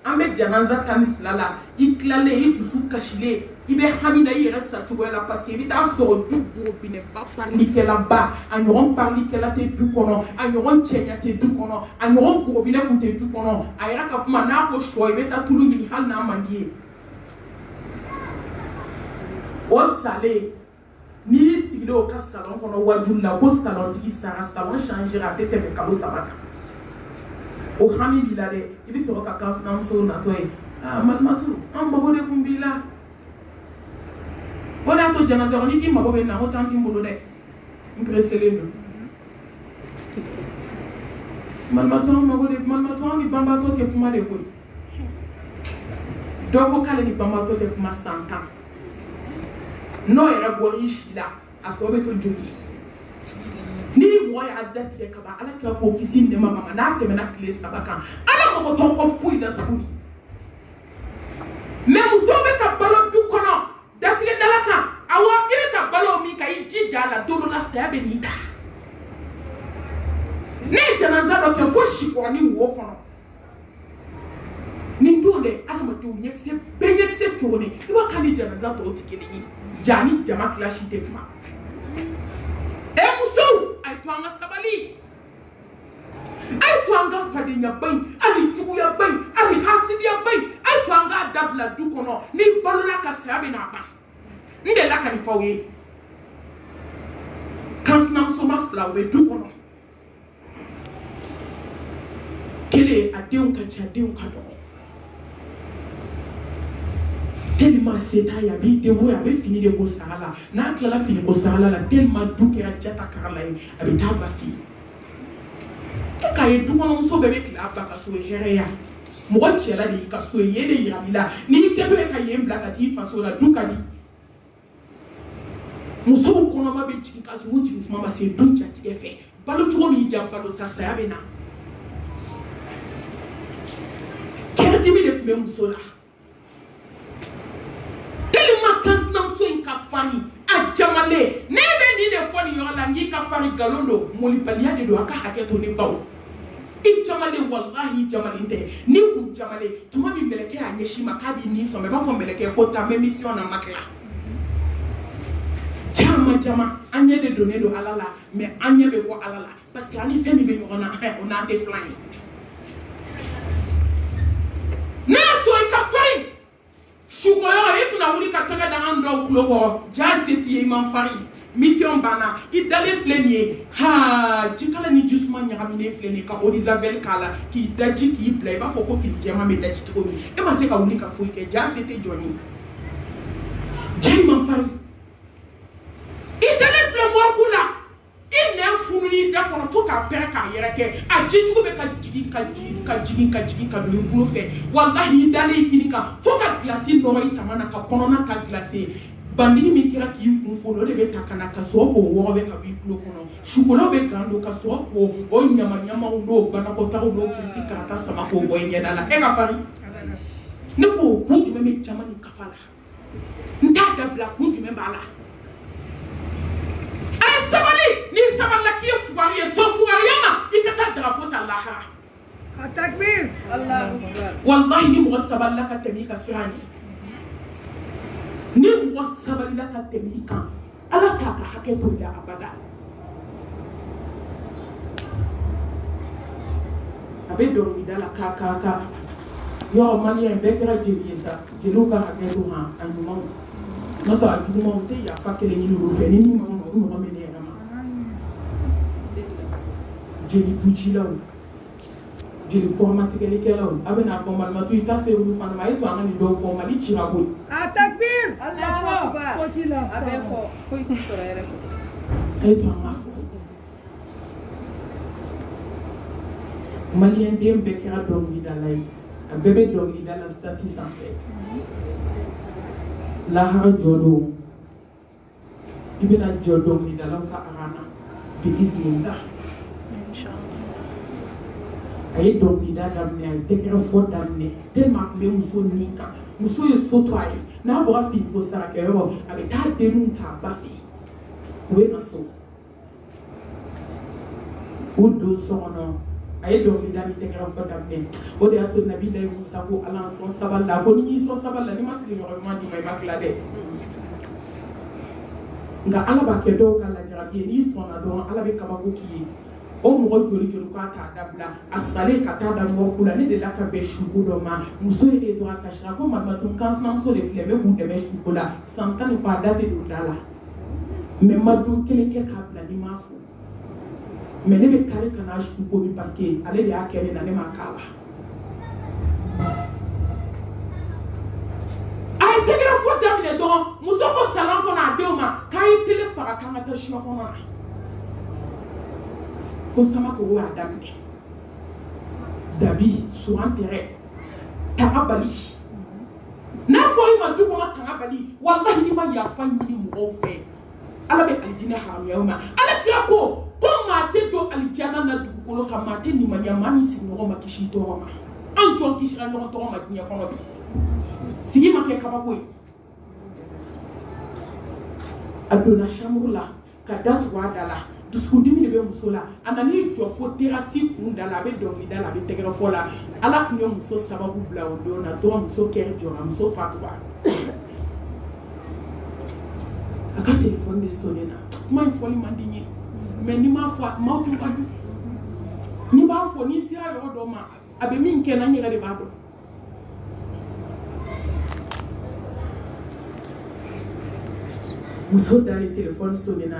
an bɛ janaza 12 la i tilalen i dusu kasilen i bɛ hami na i yɛrɛ sacogoya la parce que i bɛ taa sɔrɔ du burubinɛba parlikɛlaba a ɲɔgɔn parlikɛla tɛ du kɔnɔ a ɲɔgɔn cɛɲa tɛ du kɔnɔ a ɲɔgɔn gorobinɛ kun tɛ du kɔnɔ a yɛrɛ ka kuma n'a ko sɔ i bɛ taa tulu ɲini hali n'a man di ye o salen n'i y'i sigilen o ka salon kɔnɔ wajulu la ko salontigi sara salon changera a tɛ tɛmɛ kalo 3 kan o hami b'i la dɛ i bɛ sɔrɔ ka kansinamuso natɔ ye malimatu an mago de kun b'i la o de y'a to janaza n'i k'i mago bɛ na o t'an t'i bolo dɛ n pereselen don malimatu an mago de malimatu an ni banbatɔ tɛ kuma de koyi dɔ ko k'ale ni banbatɔ tɛ kuma san 10 n'o yɛrɛ bɔra i si la a tɔ bɛ to joli ye ni mɔgɔ y'a datigɛ ka ban ala kira k'o kisi nɛma ma n'a tɛmɛna tile 3 kan ala mɔgɔ tɔw kɔ foyi la tuguni mais musow bɛ ka balo du kɔnɔ datigɛ dala kan awɔ i bɛ ka balo min kan i jija a la don dɔ la saya bɛ n'i ta ne ye janaza dɔ kɛ fo sikɔrɔni wo kɔnɔ nin don dɛ adamadenw ɲɛkisɛ bɛɛ ɲɛkisɛ cogo ne i b'a kan ni janaza tɔw tɛ kelen ye ja ni jama kilasi tɛ kuma musow a ye to an ka sabali a ye to an ka fadenya ba in hali juguya ba in hali hasidiya ba in a ye to an k'a dabila du kɔnɔ ni balola ka saya bɛ n'a ban n delila ka nin fɔ aw ye kansinamusoma 2 u bɛ du kɔnɔ kelen a denw ka ca denw ka dɔgɔ tellement se t'a ye a b'i débrouiller a bɛ fini de ko sara la n'a tilala fini ko sara la tellement du kɛra jata karala ye a bɛ taa ba fɛ yen e k'a ye dukɔnɔmuso bɛɛ bɛ tila a ba ka so ye hɛrɛya mɔgɔ cɛla de y'i ka so ye yen de yira i la n'i kɛtɔ ye ka yen bila ka t'i faso la du ka di musow kɔnɔma bɛ jigin ka sɔrɔ u jigin kuma ma se du jatigɛ fɛ balo cogo min ja balo sa saya bɛ na kɛrɛdimi de tun bɛ muso la tellement kansinamuso in ka farin a jamalen ne bɛ nin de fɔ nin yɔrɔ la n k'i ka farin nkalon don molibaliya de don a ka hakɛ to ne baw i jamalen walahi i jamalen tɛ n'i kun jamalen tuma min mɛlɛkɛ y'a ɲɛsin ma k'a b'i nin sɔn i b'a fɔ mɛlɛkɛ ko taa mɛ mission na ma tila caman caman an ɲɛ de donnen don ala la mais an ɲɛ bɛ bɔ ala la parce que an ni fɛn min bɛ ɲɔgɔn na o n'an tɛ filan ye n'a y'a sɔrɔ i ka farin sukoyɔrɔ i kunna wuli ka tɛgɛ da an dɔw tulo kɔrɔ jaa se t'i ye i man farin mission banna i dalen filɛ nin ye ha jikala ni jisuma ɲagaminen filɛ nin ye ka eau de javel k'a la k'i daji k'i bila i b'a fɔ ko fini jɛman bɛ daji cogo min e ma se ka wuli ka foyi kɛ jaa se tɛ jɔn ye jaa i man farin i dalen filɛ mɔriku la i nɛn funun'i da kɔnɔ fo k'a pɛrɛ k'a yɛrɛ kɛ a jijugu bɛ ka jigin ka jigin ka jigin ka jigin ka don i bolo fɛ walahi i dalen i kini kan fo ka gilasi nɔrɔ i tama na ka kɔnɔna ka gilase bandigi min kɛra k'i kun folo o de bɛ ta ka na ka sɔrɔ k'o wɔgɔ bɛ ka b'i tulo kɔnɔ sukolaw bɛ gan don ka sɔrɔ k'o ɲamaɲamaw n'o banakɔtagaw n'o kiriti karata sama k'o bɔ i ɲɛda la e ka farin ne ko kun jumɛn bɛ jama ni kafa la n t'a dabila kun jumɛn b'a la a ye sabali n'i sabalila k'i ye fugari ye so fugariya ma i ka taa drapeau ta lahara a takbir wallahi ni mɔgɔ sabalila ka tɛmɛ i ka sira ɲɛ ni mɔgɔ sabalila ka tɛmɛ i kan ala k'a ka hakɛ to i la abada a bɛ dɔnkilida la ka yɔrɔ maliyɛn bɛɛ kɛra jeli ye sa jeliw ka hakɛ to han a ɲumanw n'o tɛ a jugumanw tɛ yafa kelen ɲini olu fɛ ni min ma o mɔgɔ min ne yɛrɛ ma jeli ducilaw jeli kɔrɔmatigɛlikɛlaw a bɛ n'a fɔ malimatu i ta se olu fana ma a ye to an ka nin dɔw fɔ mali cira koyi a takbir a ye to an k'a fɔ maliyɛn den bɛɛ kɛra dɔnkilidala ye a bɛɛ bɛ dɔnkilida la stati sanfɛ lahara jɔ don i bɛna jɔ dɔnkilidalaw ka arana bi idinillah a ye dɔnkilida daminɛ a ye tɛgɛrɛ fɔ daminɛ tellement a tun bɛ muso nin kan muso ye so to a ye n'a bɔra finiko sarakɛyɔrɔ a bɛ taa denninw ta ba fɛ yen u bɛ na so u don so kɔnɔ aye dɔnkili da ni tɛgɛrɛ fɔ daminɛ o de y'a to nabi layi musa ko ala sɔn sabali la ko ni y'i sɔn sabali la ni ma sigi ɲɔgɔn ɲuman d'i ma i ma tila dɛ nka ala b'a kɛ dɔw ka lajarabi ye n'i sɔnna dɔrɔn ala bɛ kabako k'i ye o mɔgɔ joli k'a t'a dabila a salen ka taa da mɔgɔ la ne de la ka bɛn suko dɔ ma muso ye de dɔrɔn a kasira ko mamatun kansinamuso de filɛ n bɛ k'u dɛmɛ suko la san 10 ko a da tɛ don da la mɛ n ma don kelen kɛ k'a bila ni m'a fo mɛ ne bɛ kari ka n'a suko min parce que ale de y'a kɛ ne na ne ma k'a la a ye tɛgɛrɛ fɔ daminɛ dɔrɔn muso ko salon kɔnɔ a denw ma k'a ye tele faga k'an ka taa siɲɛ kɔnɔ na ko sama ko y'a daminɛ dabi suran tɛrɛ tanga bali n'a fɔ i ma du kɔnɔ tanga bali walahi n'i ma yafa ɲini mɔgɔw fɛ ala bɛ alijinɛ haramuya ma ala tila ko maa tɛ don alijana na dugukolo kan maa tɛ nimaniya maa min sigi ɲɔgɔn ma kisi tɔgɔ ma an jɔn kisira ɲɔgɔn tɔgɔ ma diɲɛ kɔnɔ bi sigi ma kɛ kabako ye a donna chambre la ka da tugu a da la dusukundimi de bɛ muso la a nan'i jɔ fo terasi kun da la a bɛ dɔnkili da la a bɛ tɛgɛrɛ fɔ la ala tun ye muso sababu bila o don na dɔrɔn muso kɛra jɔra muso fatura a ka telefɔni de sonne na kuma in fɔli man di n ye mɛ n'i m'a fɔ maaw tun ka jugu n'i b'a fɔ n'i sera yɔrɔ dɔ ma a bɛ min kɛ na n yɛrɛ de b'a dɔn muso dalen telefɔni sonne na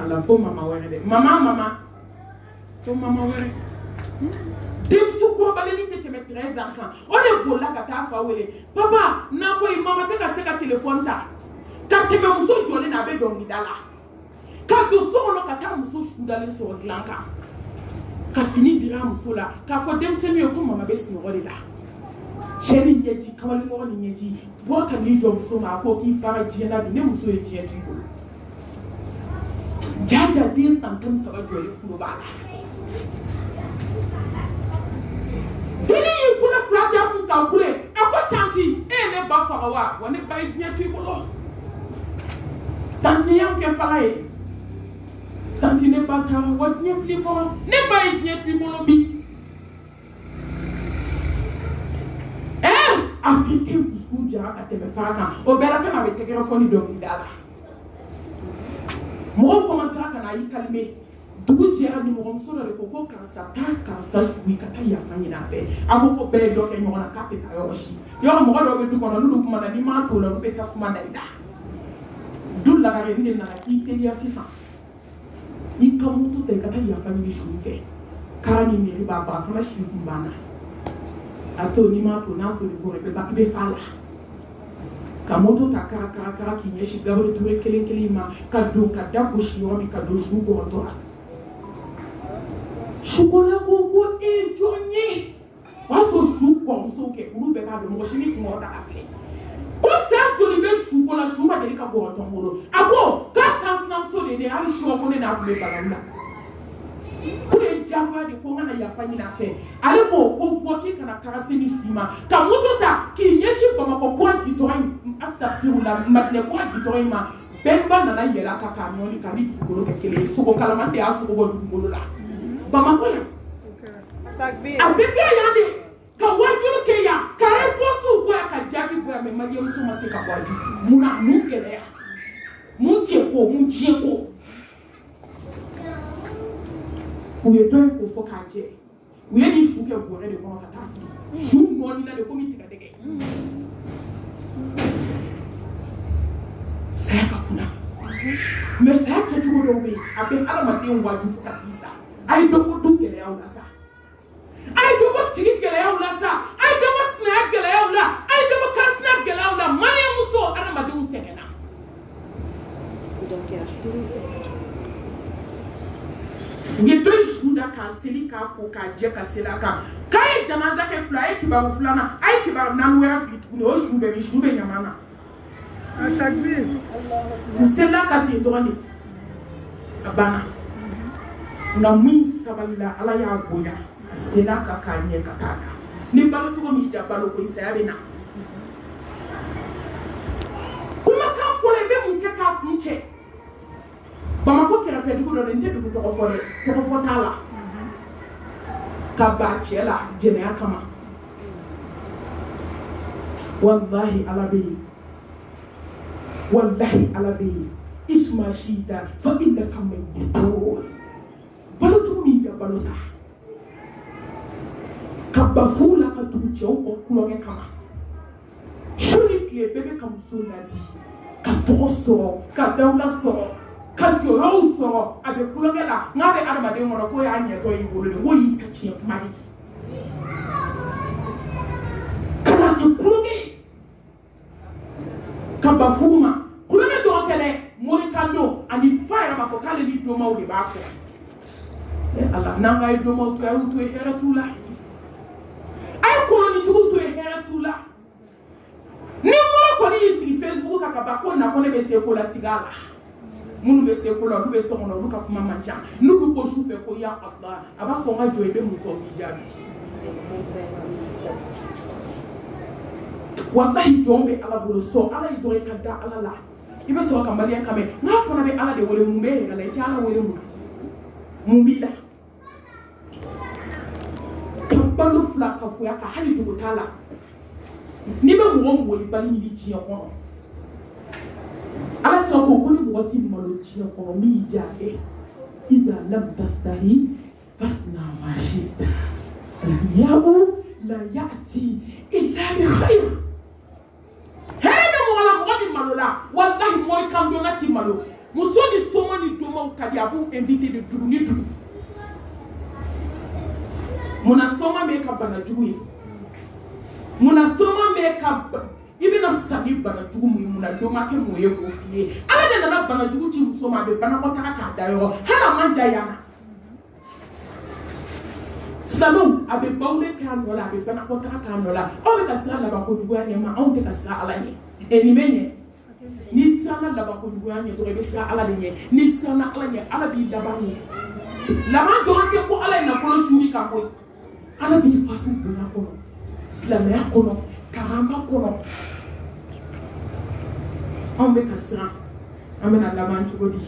ala fo mama wɛrɛ dɛ mama fo mama wɛrɛ denmuso kɔrɔbalen tɛ tɛmɛ 13 ans kan o de bolila ka taa fa wele papa n'a ko mama tɛ ka se ka telefɔni ta ka tɛmɛ muso jɔlen na a bɛ dɔnkili da la ka don so kɔnɔ ka taa muso sudalen sɔrɔ dilan kan ka fini dira muso la k'a fɔ denmisɛnnin ye ko mama bɛ sunɔgɔ de la cɛ ni ɲɛji kamalenmɔgɔ ni ɲɛji bɔ ka n'i jɔ muso ma a ko k'i fara diɲɛ na bi ne muso ye diɲɛ t'i bolo jaja den san 13 jɔlen kulo b'a la denni y'i bolo fila da kun ka kule a ko tanti e ye ne ba faga wa ne ba ye diɲɛ t'i bolo tanti y'an kɛ faga ye tanti ne ba taara wa diɲɛ fili kɔnɔ ne ba ye diɲɛ t'i bolo bi a fi tɛ dusukun jara ka tɛmɛ fara kan o bɛɛ la fɛn a bɛ tɛgɛrɛ fɔ ni dɔnkili da la mɔgɔw commencera ka na y'i calmer dugu jɛra nimɔgɔmuso dɔ de ko karisa taa karisa sugu ka taa yafa ɲini a fɛ a ko bɛɛ ye dɔ kɛ ɲɔgɔn na k'a tɛ taa yɔrɔ si yɔrɔ mɔgɔ dɔw bɛ du kɔnɔ n'olu kumana n'i m'a to la olu bɛ tasuma da i la du lagare ni de nana k'i teliya sisan i ka moto ta i ka taa yafa ɲini su fɛ kara ni miiri b'a ban a fana si kun banna a to n'i m'a to n'a to ni kɔrɔ i bɛ fa la ka moto ta kara k'i ɲɛsin Gabiriyɛli Ture kelen kelen ma ka don ka da gosi yɔrɔ min ka don su kɔrɔtɔ la sukola ko jɔn ye o y'a sɔrɔ su kɔrɔmusow kɛ olu bɛɛ b'a dɔn mɔgɔ si ni kun kɔrɔ ta ka filɛ ko fɛn joli bɛ su ko la su ma deli ka bɔrɔtɔ n bolo a ko k'a kansinamuso de ne hali sura ko ne n'a kun bɛ balawu la ko ye jagoya de ko n kana yafa ɲini a fɛ ale ko bɔ k'i kana taga se ni su ma ka moto ta k'i ɲɛsin Bamakɔ kura gidɔrɔn in astafirula Madinɛ kura gidɔrɔn in ma bɛnba nana yɛlɛ a kan k'a nɔɔni k'a ni dugukolo kɛ kelen ye sogo kalaman de y'a sogo bɔ dugukolo la Bamakɔ yan a bɛ kɛ yan de ka wajulu kɛ yan ka réponse bɔ yan ka jaabi bɔ yan mɛ maliyɛnmuso ma se ka waju mun na mun gɛlɛya mun cɛ ko mun diɲɛ ko u ye dɔ in ko fɔ k'a jɛ u ye nin su kɛ bɔrɛ de kɔnɔ ka taa fili su nɔɔni la de komi tigadɛgɛ saya ka kunna mɛ saya kɛcogo dɔw bɛ yen a bɛ adamaden waju fo ka t'i sa a ye dɔ bɔ du gɛlɛyaw la sa a ye dɔ bɔ sigi gɛlɛyaw la sa a ye dɔ bɔ sinaya gɛlɛyaw la a ye dɔ bɔ kansina gɛlɛyaw la maliyɛnmuso adamadenw sɛgɛnna u ye dɔ in su da k'a seli k'a ko k'a jɛ ka seli a kan k'a ye janaza kɛ fila a ye kibaru filanan a ye kibaru naani wɛrɛ fili tuguni o su bɛ ɲama na u selila ka ten dɔrɔn de a banna nka min sabalila ala y'a bonya a selila ka k'a ɲɛ ka taa da ni balo cogo min ja balo ko saya bɛ na kumakan fɔlɔ i bɛ mun kɛ k'a kun cɛ Bamakɔ kɛrɛfɛ dugu dɔ de n tɛ dugu tɔgɔ fɔ dɛ tɔgɔ fɔ t'a la kaba chela jene kama wallahi alabi isma shida fa innaka mayyitun balotu mi da balosa kabafula katuche uko kuloge kama shuri kle bebe kamusula di katoso kadawla so kadjoyo so ade kuloge la ngabe adamade ngono ko ya nyeto yibolo de woyi kachie mari kana kuloge kabafuma kuloge do tele moy kando ani fire ba fokale ni do mawde ba fo Allah nanga e do maw to ayuto e heratula ay ko ni tuto e heratula ni mo ko ni si Facebook akaba ko na ko ne be se ko la tigala munu be se ko la du be so ngono du ka kuma manja nu du ko shupe ko ya Allah aba fo nga joy be mu ko mi jabi wallahi jombe ala bulu so ala yi dore kada ala la ibe so ka maliya kame na ko na be ala de wole mu be ala ite ala wole mu bila kambalo fla ka fu ya ka hali du tala ni be mo woli bali ni ji ko ala ka ko ni mo ti mo lo ji ko mi jahe ida lam tastahi fasna ma shita yabu la yati illa bi khair hada mo wala mo di malola wallahi mo kan do nati malo muso ni soma ni do mo kadi abu invité de duru ni duru muna soma me ka bana juwi muna soma me ka ibina sabi bana jugu mu muna do ma ke mo ye ko fie ala de na bana jugu ti muso ma be bana ko taka ka da yo hala manja yana Salon abe bawle kan wala abe bana ko taka kan wala o be ka sira la ba ko dugu ya ma on be ka sira ala ni e ni menye ni sira la ba ko dugu ya ni to be sira ala de ni sira na ala ni ala bi da ba ni la ma do ke ko ala na folo shuri ka ko ala bi fatu bonya ko silamaya ko karamba ko on be ka sira amena la man chugodi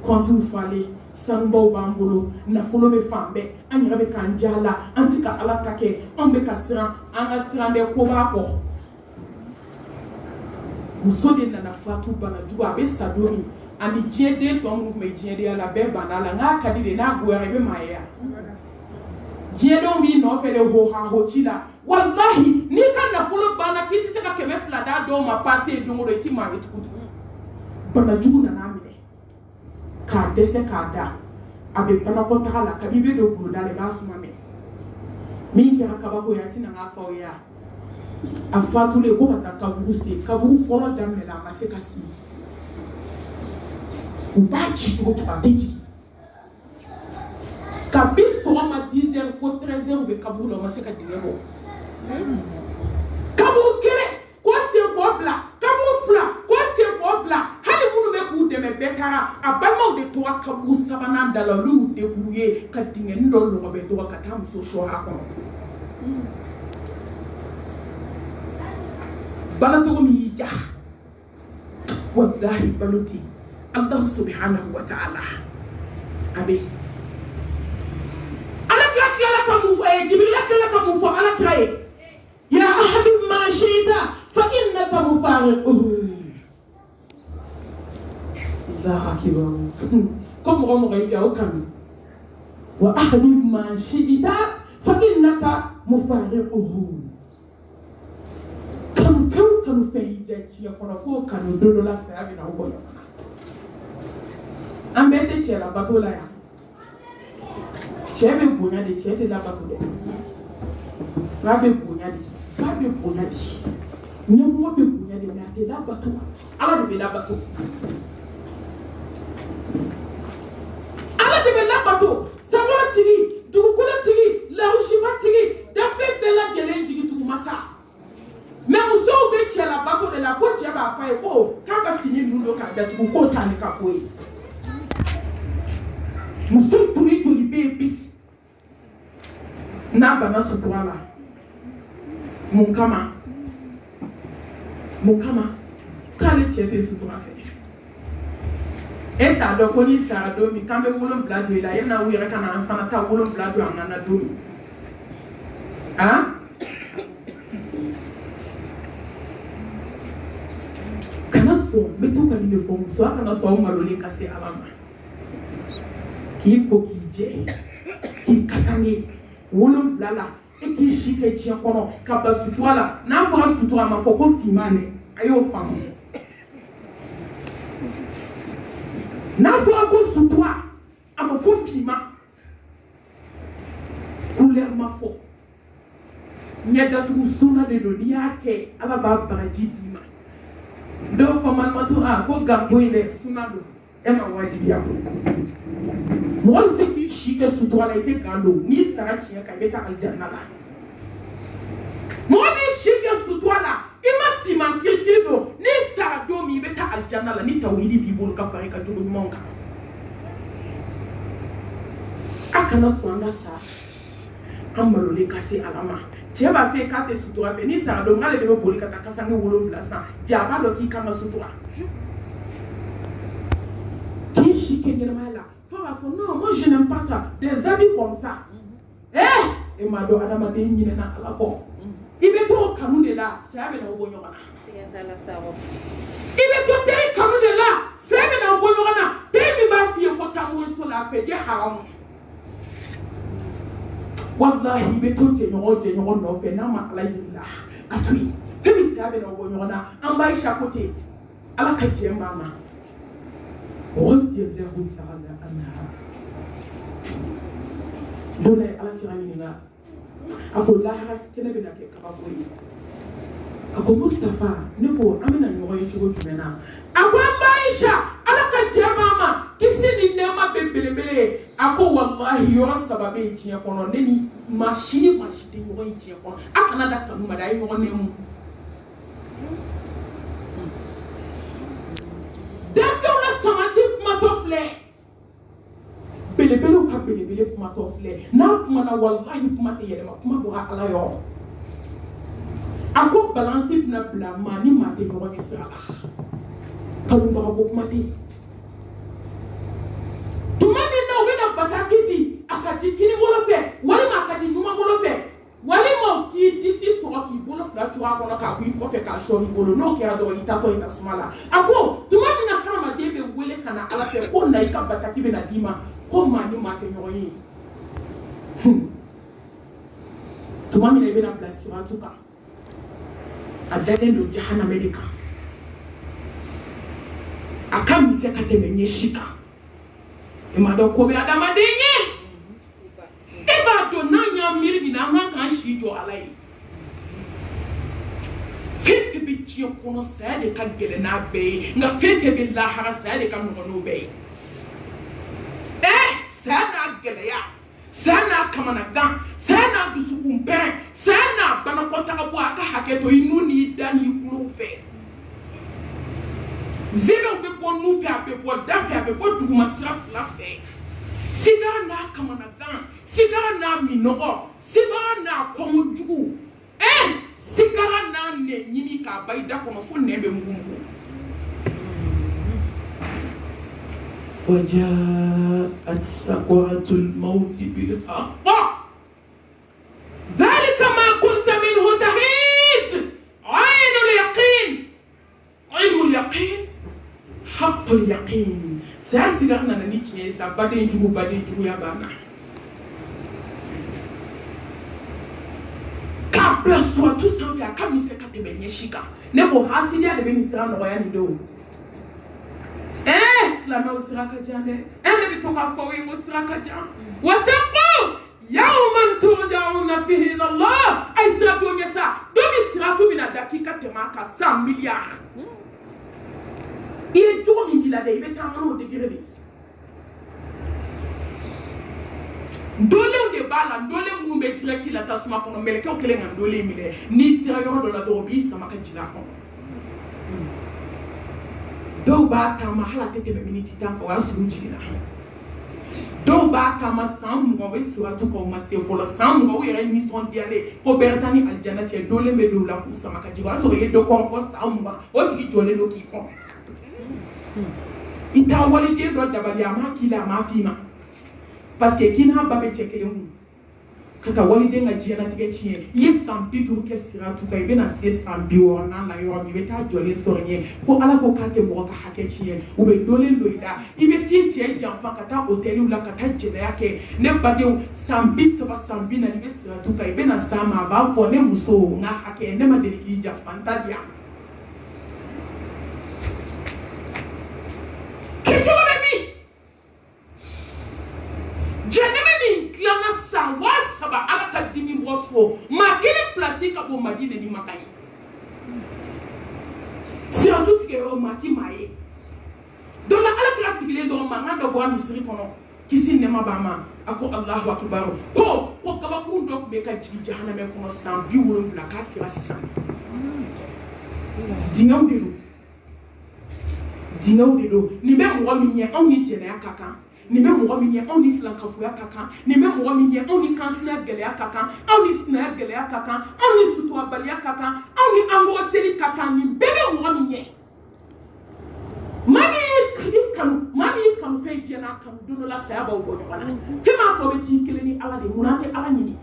kontu fale sanbo bambolo na folo be fambe ani rabe kanjala antika ala take on be ka sira anga sira de ko ba ko musode na fatu bana duwa be sadoni ani jede to mu me jede ala be banala nga kadide na guere be maya jede mi no fele ho ha ho chila wallahi ni kan na folo bana kiti se ka keme flada do ma passe do ngoro ti ma etukudu bana jugu na namile ka dese ka da abe bana ko takala kadibe do kulo dale ba suma me min kira kaba ko yati na ngafa o ya afatu le ko ka kaburu se kaburu folo damne la ma se kasi ubachi to ka beji kabi soma ma 10h fo 13h be kaburu la ma se ka dinero kaburu kele ko se ko bla kaburu fla ko se ko bla hali munu be ku de me bekara abalma de to kaburu sabana dala lu de buye ka dingen do lo be to ka tam so shora ko balato mi ja wallahi baluti Allah subhanahu wa ta'ala abi ala kila kamu fa jibril kila kamu fa ala kraye ya ahli ma shita fa innaka mufariquhu Allah akbar comme on aurait dit au kam wa ahli ma shita fa innaka mufariquhu kanu fe jaji ya kono ko kanu dodo la fa abi na ubo ambete chela batola ya chebe bunya de chete la batola rabe bunya di nyamo be bunya de na te la batola ala de la batola ala de la batola sawa tiri dugukula tiri la ushima tiri da fe bela gelenji gitu masa mais muso be chela bato de la faute ya ba fa ko ka fini nundo ka da tu ko ta ni ka ko yi muso turi baby na bana sutuala mukama kale chete sutura fe eta do ko ni sa do mi kambe wolon blado ila yana wi reka na fana ta wolon blado anana do Hein? Kana so meto ka ni fo so kana so malole ka se alama ki ko ki je ki kasani wolum lala e ki shike chi kono ka ba sutuala na fo sutuala ma fo ko fimane ayo famu na fo ko sutua ama fo fima couleur ma fo nyada tu suna de do yake ala ba baraji dima do fo man matura ko gambo ile suna do e ma wajibi ya mo se ki shike sutuala ite gando ni sara chi ka beta aljanna la mo ni shike sutuala ima fima kekedo ni sara do mi beta aljanna la ni tawhidi bi bol ka fare ka jogo monka akana swanga sa amalole kasi alama jeba fe ka te sutura fe ni sara do ngale de bol ka ta kasange wolo vla sa jaba do ki kama sutura ki shike ni mala fo non moi je n'aime pas ça des habits comme ça et ma do adama de nyina na ala ko ibe to kanu de la sa be na wo nyona ibe to te kanu de la sa be na wo nyona te mi ba fi ko tamu so la fe je haram wallahi ibe to je nyo no fe na ma ala yilla atui te mi sa be na wo nyona an ba isha kote ala ka je mama رضي الله تعالى عنها دون على كرامنا أقول لها كنا بناك كبابوي أقول مصطفى نبو أمنا نوعي تقول جمنا أقول بايشة على كجماما كسيني نما ببلبلي أقول والله يرى سببي تيا كونو نني ماشيني ماشيني نوعي تيا كونو أكنا دكتور مداي نوعي نمو دكتور samati kuma to filɛ belebele ka belebele kuma to filɛ n'a kuma na wallahi kuma tɛ yɛlɛma kuma bɔra ala yɔrɔ a ko balansi bɛna bila maa ni maa tɛ ɲɔgɔn ye sira la kanubaga ko kuma tɛ tuma min na u bɛna bataki di a ka di kini bolo fɛ walima a ka di ɲuman bolo fɛ walima k'i disi sɔgɔ k'i bolo fila cogo a kɔnɔ k'a bɔ i kɔfɛ k'a sɔn i bolo n'o kɛra dɔrɔn i tatɔ i tasuma la a ko tuma min na hadamaden bɛ wele ka na ala fɛ ko na i ka bataki bɛ na d'i ma ko maa ni maa tɛ ɲɔgɔn ye tuma min na i bɛna bila siratu kan a dalen don jahanamɛ de kan a ka misɛn ka tɛmɛ ɲɛsi kan i ma dɔn ko bɛ adamaden ye e b'a dɔn n'an y'a miiri min na an kan k'an si jɔ ala ye fɛn fɛn bɛ diɲɛ kɔnɔ saya de ka gɛlɛn n'a bɛɛ ye nka fɛn fɛn bɛ lahara saya de ka nɔgɔn n'o bɛɛ ye saya n'a gɛlɛya saya n'a kamanagan saya n'a dusukunbɛn saya n'a banakɔtaga bɔ a ka hakɛ to i nu n'i da n'i kulo fɛ zɛmɛw bɛ bɔ nu fɛ a bɛ bɔ da fɛ a bɛ bɔ duguma sira fila fɛ sigara n'a kamanagan sigara n'a minɔgɔ sigara n'a kɔngɔjugu sigara n'a nɛ ɲini k'a ba i da kɔnɔ fo nɛ bɛ mugumugu وجاءت سكرة الموت بالحق ذلك ما كنت منه تحيد عين اليقين حق اليقين سيسيرنا ننيكي سبادين جو يا بانا kabla so to sanfi aka mi se ka tebe nye shika ne ko hasidi ade be mi sira no ya ni do islam o sira ka jande ne bi to ka ko wi mo sira ka jan wa taqu yawman turja'una fihi ila Allah ay sira do nya sa do mi sira to bi na dakika te ma ka 100 milliards ile jogo mi bila de be tamano de girebe ndole de bala ndole mu be direct la tasuma kono mele ko kele ngam ndole mi de ni sira yo do la do bi sama ka jiga ko do ba ta ma hala tete be miniti tan ko asu jiga do ba ta ma sam mo be sura to ko ma se folo sam mo yere ni son diale ko bertani aljannati dole be do la ko sama ka jiga so ye do ko sam mo o digi jole do ki ko ita wali de do dabali ama kila ma fima parce que kina babe chekele hu kata waliden ka diɲɛlatigɛ tiɲɛ i ye san 50 kɛ siratu kan i bɛna se san 60 na yɔrɔ min i bɛ taa jɔlen sɔrɔ ɲɛ ko ala ko k'a tɛ mɔgɔ ka hakɛ tiɲɛ u bɛ dolen don i la i bɛ t'i cɛ janfa ka taa hôteliw la ka taa jɛnɛya kɛ ne badenw san 30 san 40 i bɛ siratu kan i bɛna s'a ma a b'a fɔ ne muso n ka hakɛ ne ma deli k'i janfa n ta di yan kɛcogo bɛ min jɛnɛmɛ min dilanna san 3,000 ala ka dimi bɔ so maa kelen pilasi ka bɔ Madina ni Maka ye siratu tigɛ yɔrɔ maa ti maa ye donc ala kira sigilen dɔrɔn mankan dɔ bɔra misiri kɔnɔ kisi nɛma b'a ma a ko Allahu akibar ko kabakuru dɔ tun bɛ ka jigin jahanamɛ kɔnɔ san 70 k'a sera sisan dingɛw de don nin bɛ mɔgɔ min ye anw ni jɛnɛya ka kan nin bɛ mɔgɔ min ye anw ni filankafoya ka kan nin bɛ mɔgɔ min ye anw ni kansinaya gɛlɛya ka kan anw ni sinaya gɛlɛya ka kan anw ni suturabaliya ka kan anw ni angɔrɔseli ka kan nin bɛɛ bɛ mɔgɔ min ye maa min y'i kanu fɛn diɲɛ n'a kanu don dɔ la saya b'aw bɔ ɲɔgɔn na fɛn maa tɔ bɛ t'i kelen ni ala de munna an tɛ ala ɲini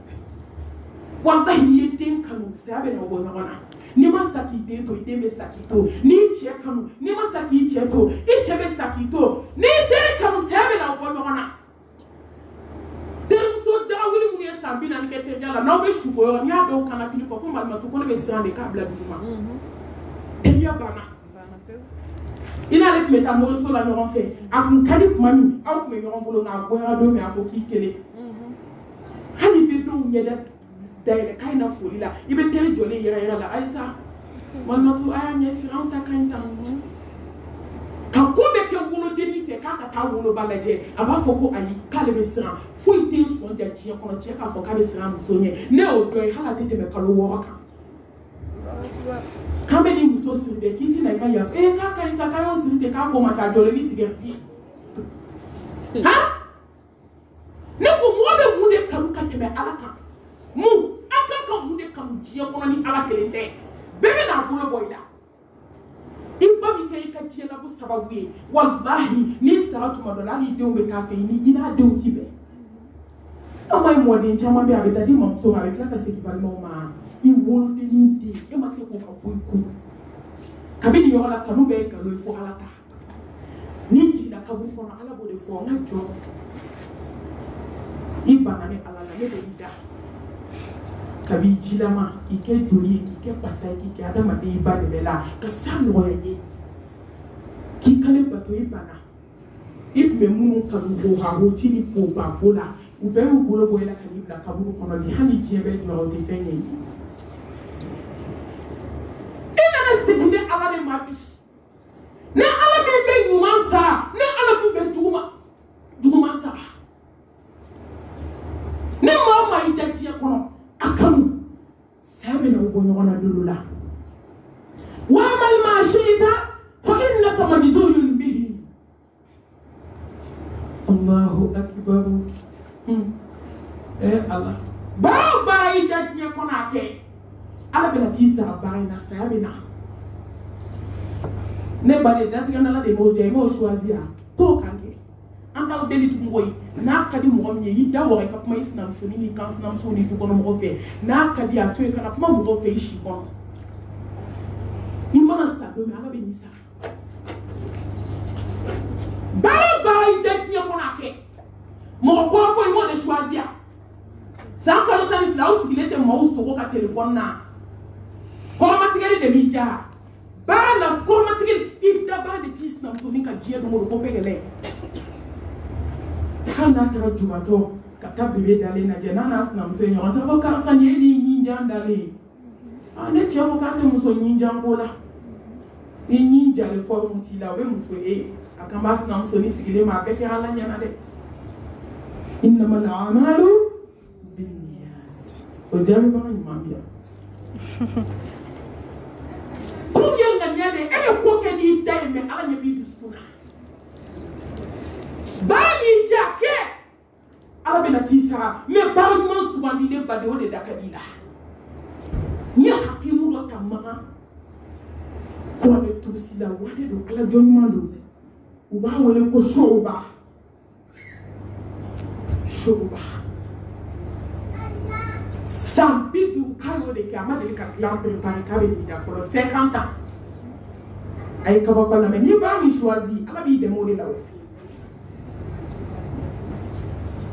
walahi n'i ye den kanu saya bɛ n'aw bɔ ɲɔgɔn na n'i ma sa k'i den to i den bɛ sa k'i to n'i cɛ kanu n'i ma sa k'i cɛ to i cɛ bɛ sa k'i to n'i den kanu saya bɛ n'aw bɔ ɲɔgɔn na terimuso dagawuli minnu ye san 40 kɛ teriya la n'aw bɛ su o yɔrɔ n'i y'a dɔw kana fili fɔ ko malimatu ko ne bɛ siran de k'a bila dugu ma teriya banna i n'ale tun bɛ taa moriso la ɲɔgɔn fɛ a kun ka di tuma min aw tun bɛ ɲɔgɔn bolo nka a bɔra don min a ko k'i kelen hali i bɛ dɔw ɲɛda dayɛlɛ k'a na foli la i bɛ teri jɔlen yɛrɛ la ayisa malimatu a y'a ɲɛsira anw ta ka ɲi tan ka ko bɛ kɛ wolodennin fɛ k'a ka taa woloba lajɛ a b'a fɔ ko ayi k'ale bɛ siran foyi tɛ sɔn ja diɲɛ kɔnɔ cɛ k'a fɔ k'a bɛ siran muso ɲɛ ne y'o dɔn ye hali a tɛ tɛmɛ kalo 6 kan k'an bɛ ni muso siri dɛ k'i tɛna i ka yafa k'a ka ɲi sa k'a y'o siri ten k'a ko ma taa jɔlen ni sigɛriti ye ne ko mɔgɔ bɛ mun de kanu ka tɛmɛ ala kan mun an kan ka mun de kanu diɲɛ kɔnɔ ni ala kelen tɛ bɛɛ bɛ n'a bolo bɔ i la i ba min kɛ i ka diɲɛ labɔ sababu ye walahi n'i sara tuma dɔ la hali i denw bɛ taa fɛ i n'a denw ti bɛn an ma ye mɔden caman bɛ a bɛ taa di mamuso ma a bɛ tila ka segin balimaw ma i wolodennin den e ma se k'o ka foyi kun kabini yɔrɔ la kanu bɛ ye nkalon ye fo ala ta n'i jiginna kaburu kɔnɔ ala b'o de fɔ n ka jɔ i banna ni ala la ne de y'i da kabi jilama k'i kɛ joli ye k'i kɛ basa ye k'i kɛ adamaden i ba de bɛ la ka sa nɔgɔya ye k'i kale bato i banna i tun bɛ minnu kanu ko hahoti ni po ba ko la u bɛɛ y'u bolo bɔ i la ka n'i bila kaburu kɔnɔ bi hali diɲɛ bɛ jɔ o tɛ fɛn ye i nana segin ni ala de ma bi ni ala min bɛ ɲuman sara ni ala min bɛ juguman sara ni maa o maa y'i ja diɲɛ kɔnɔ a kanu saya bɛ na o bɔ ɲɔgɔn na don dɔ la wa amal ma shi'ta fa innaka majziyun bihi Allahu akbar ala baara baara y'i ja diɲɛ kɔnɔ a kɛ ala bɛ na t'i sara baara in na saya bɛ na ne ba de datigɛ n'ala de b'o jɛ i b'o choisir t'o kan kɛ an t'aw deli tugun koyi n'a ka di mɔgɔ min ye i da wɔrɔ i ka kuma i sinamusonin ni kansinamuso ni dukɔnɔmɔgɔw fɛ n'a ka di a to yen kana kuma mɔgɔw fɛ i si kɔnɔ i mana sa don min ala bɛ n'i sara baara baara i da diɲɛ kɔnɔ a kɛ mɔgɔ kɔrɔ fɔ i b'o de choisir san kalo 12 aw sigilen tɛ maaw sogo ka telefɔni na kɔrɔmatigɛli de b'i ja baara la kɔrɔmatigɛli i da baara de t'i sinamusonin ka diɲɛ don o don ko bɛɛ gɛlɛn hali n'a taara jubatɔ ka taa bebe dalen lajɛ n'a n'a sinamuso ye ɲɔgɔn sɔrɔ fɔ karisa nin ye nin ɲinjan dalen ye ne cɛ ko k'a tɛ muso ɲinjan ko la ni ɲin jalen fɔ mun t'i la o bɛ mun fɔ e a kan b'a sinamusonin sigilen ma a bɛɛ kɛ ala ɲɛna dɛ innamal a'malu binniyat o jaabibaga ɲuman bi yan ko ye ŋaniya de e bɛ ko kɛ n'i da ye mɛ ala ɲɛ b'i dusukun na baara min ja kɛ ala bɛ na t'i sara mɛ baara ɲuman sugandilen baden o de da ka di i la n ye hakimu dɔ ta magan kɔrɔle turusi la wale don ala jɔn ɲuman don u b'a wele ko soba San bidu kayo de ki ama de ka plan préparer ka be ni da for 50 ans. Ay ka ba ko la mais ni ba mi choisi ala bi de mo de la o.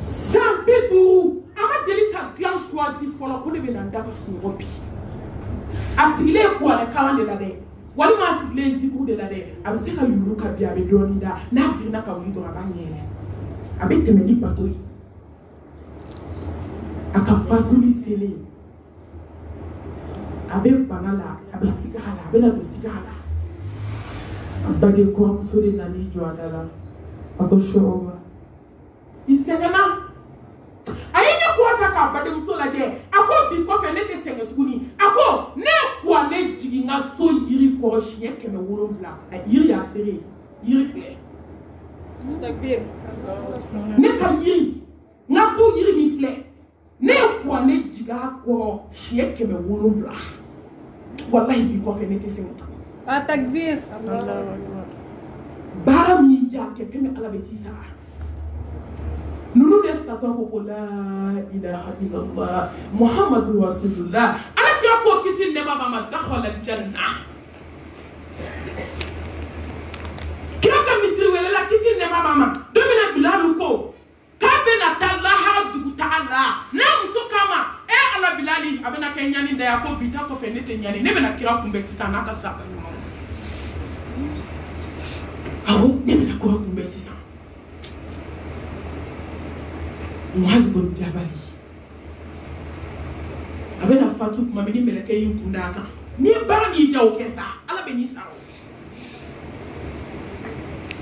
San bidu ama de ka plan choisi for la ko de be na ndaka sungo bi. Asigile ko ala kawan de la de. Wali ma asigile ziku de la de. Abi se ka yuru ka bi abe doni da na kirina ka wi do abanyele. Abi temeli batoi. Akafazuli sele abe banala abe sigala abe na do sigala abage ko amsori na ni jo adala akoshoba isengana ayenya ko ataka abade musola je ako bi ko fe ne te senge tukuni ako ne ko ne jigi na so yiri ko shie keme wolonvla yiri asere yiri fle takbir ne ka yiri na to yiri mi fle ne ko ne jiga ko shie keme wolonvla wallahi bi ko fe ne te senge tukuni takbir Allahu akbar bara mi ja ke feme ala betisa nunu de sato ko la ilaha illallah muhammadur rasulullah ala ki ko kisi ne baba ma dakhala al janna kira ka misiri wala la kisi ne baba ma domina bilalu ko kabe na tallaha dugu ta'ala na muso kama ala bilali abena ke nyani da yako bita ko fe ne te nyani ne bena kira kumbe sita na ka sa awo ne bena ko kumbe sita Muaz bin Jabali abena fatu kuma meni meleke yi kundaka ni bara ni jaw kesa ala be ni sawo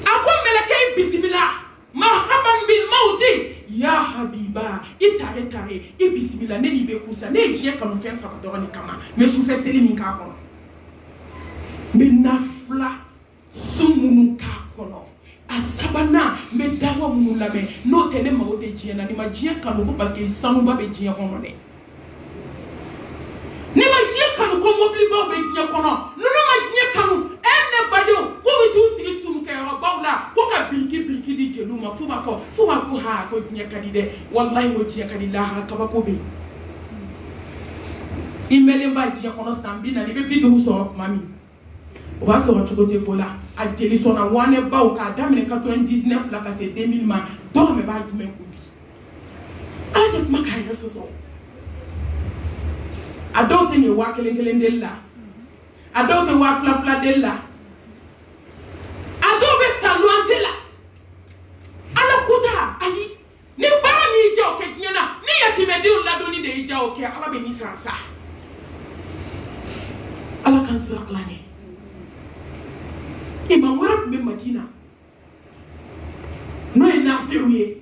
ako meleke bismillah marhaban bil mauti ya habiba itare tare bismillah ne ni be kusa ne je kanu fe sa ko ni kama me shu fe seli min ka ko me nafla sumunu ka ko asabana me dawa munu labe no tene ma wote jiena ni ma jien kanu ko parce que sanu ba be jien ko no ne ni ma jien kanu ko mobili ba be jien ko no no ma jien kanu enne badio ko bi tu sigi sum ke ro bawla ko ka bilki di jelu ma fu ma fo ha ko jien kadi de wallahi wo jien kadi la ha ka ba ko be imele ba jien ko no sambi na ni be bi do so mami o ba so ko te ko la a jeli so na wane ba o ka damine 99 la ka se 2000 ma do me ba jume ko bi a de ma ka yeso so a do te ni wa kelen della a do te wa fla della a do be saluante la ala kuta ayi ni ba ni je o ke nyana ni yatime de la do ni de je o ke ala be ni sa ala kan sira ala ne imam wara be Madina no na fiuye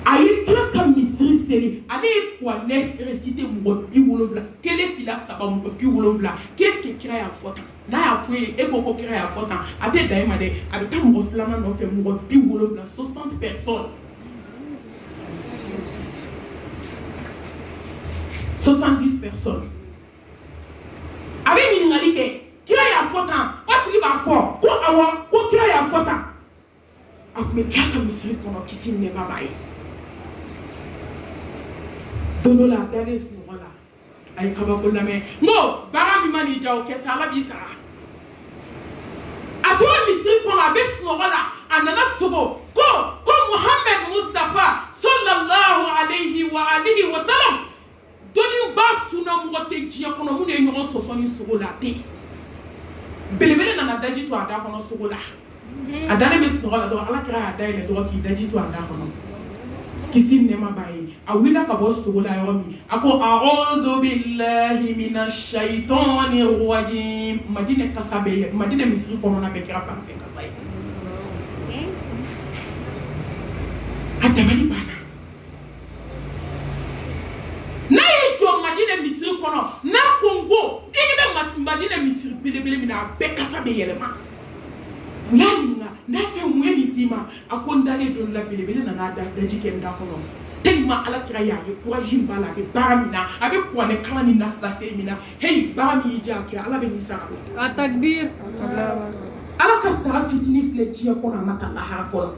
ayi kila ka misiri seri ale ko ne réciter mo bi wolofla kele fila saba mo bi wolofla qu'est-ce que kira ya fota na ya fuye e ko kira ya fota ate daima de abita mo flama no fe mo bi wolofla 60 personnes 70 personnes avec une ngalike kira ya fota wati ba fo ko awa ko kira ya fota akme kaka misiri kono kisi ne babai dono la dale su wala ay kaba ko lame no bara mi mani jaw ke sala bi sara ato misiri kono abe su wala anana sobo ko Muhammad Mustafa sallallahu alayhi wa alihi wa sallam doni ba suna mo te jia kono mu ne nyo so so ni sobo la te belebele na daji to ada kono sobo la adane be su wala do ala kira ada ile do ki daji to ada kono kisim ne mabai awila ka bo sobo la yomi ako a'udhu billahi minash shaitanir rajim madina kasabe madina misri kono na be kira pa pe kasai atamani bana na yejo madina misri kono na kongo be madina misri belebele mina be kasabe yelema nanga na fe mweni sima akondale don la belebele na nada dajiken da kono tellement ala kira ya ye courage mbala be baramina abe ko ne kala ni na fase mina hey barami ja ke ala be ni sara takbir ala ka sara titini fleji ko na maka la ha fo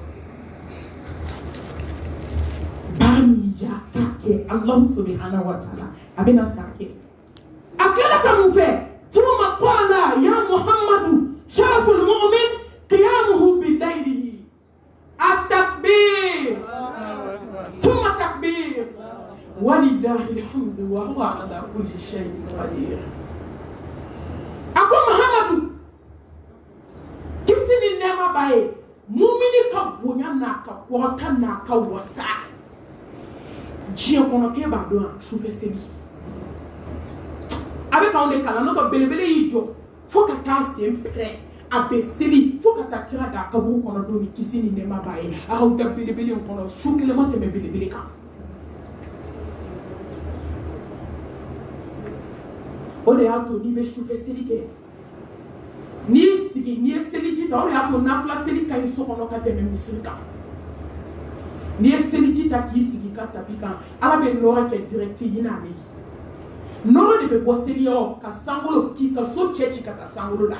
barami jija kake Allah subhanahu wa ta'ala abena sake akala kamufe thumma qala ya Muhammadu sharaful mu'min qiyamuhu bil-layli at-takbir thumma takbir walillahi alhamdu wa huwa ala kulli shay'in qadir ako Muhammadu kisini nema bae mumini ka bonya na ka kwata na ka wasa jie kono ke ba do choufe seli avec on est kala no to belebele yijo fo ka ta se mpre abeseli fo ka ta kira da ka bu kono do mi kisini nema bae a o da belebele kono shukele ma te me belebele ka o de ato ni be choufe seli ke ni sigi ni seliji ta o ya to nafla seli ka iso kono ka te me misika ni seliji ta ki sigi ka tapika ala be nora ke direct yina mi nora de be bo seli o ka sangolo ki ka so chechi ka ta sangolo la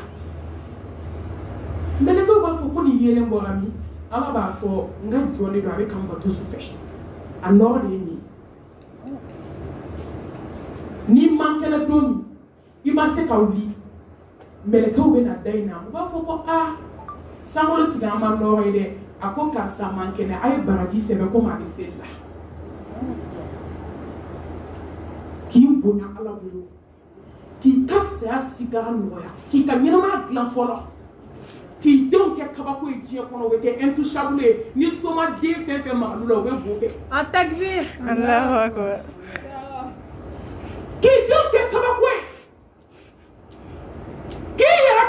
mele ko ba fo ko ni yele mborami ala ba fo nga jole do abe kan ba to su fe a nora de ni mankela domi ima se ka uli melekaw bena dayna mu ba fo ko sangolo tiga ma no ide ako ka sa mankene ay baraji sebe ko ma bisella ki bonya ala bulu ki kasa sigara noya ki ka nyama glan folo ki don ke kabako e jie kono wete intouchable ni soma de fefe ma lo we boke التكبير الله أكبر ki don ke kabako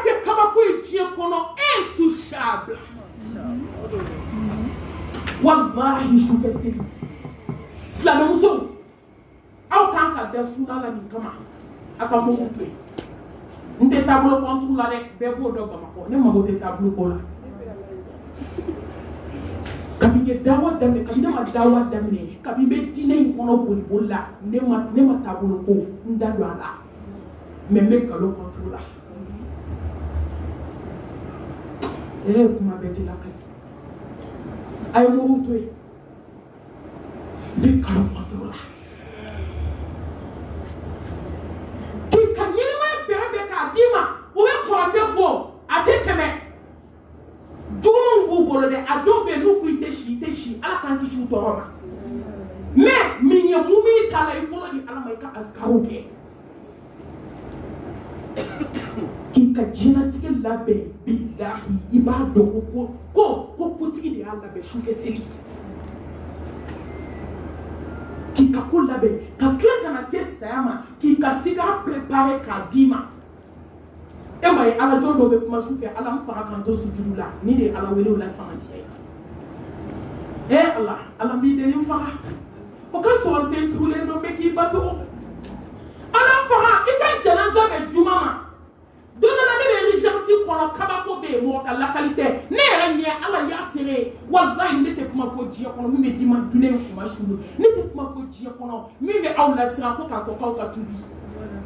que kabako jie kono intouchable wallahi shuka siri islam muso aw kan ka da suna la ni kama aka mo mutu nte tablo contre la rek be go do bama ko ne ma go te tablo ko la kabi ye dawa damne kabi ma dawa damne kabi be dine kono boli bolla ne ma tablo ko ndado ala me me kalo contre la kuma beti la kai ay mo utoy be kala controla ki kanyele ma be ka dima o be ko de bo atekeme jumu ngubolo de adobe nu ku iteshi ala kan ti chu toroma me minye mumi tala ikolo di ala mai ka askaru ke ki ka jina tike labe billahi ibado ko tike de Allah be shuke seli ki ka ko labe ka kla kana sesama ki ka siga préparer ka dima e mai ala jodo be kuma shuke ala mfara kan to sujudu la ni de ala wele la samanti ala mi de ni fara o ka so ante trule do be ki bato ala fara ita janaza be jumama donna la ne recherche kono kabako be mo ka la qualité ne ranye ala ya sere wallahi ne te kuma fo jie kono mi me di man dune kuma shulu ne te kuma fo jie kono mi me awla sira ko ka fo ka tubi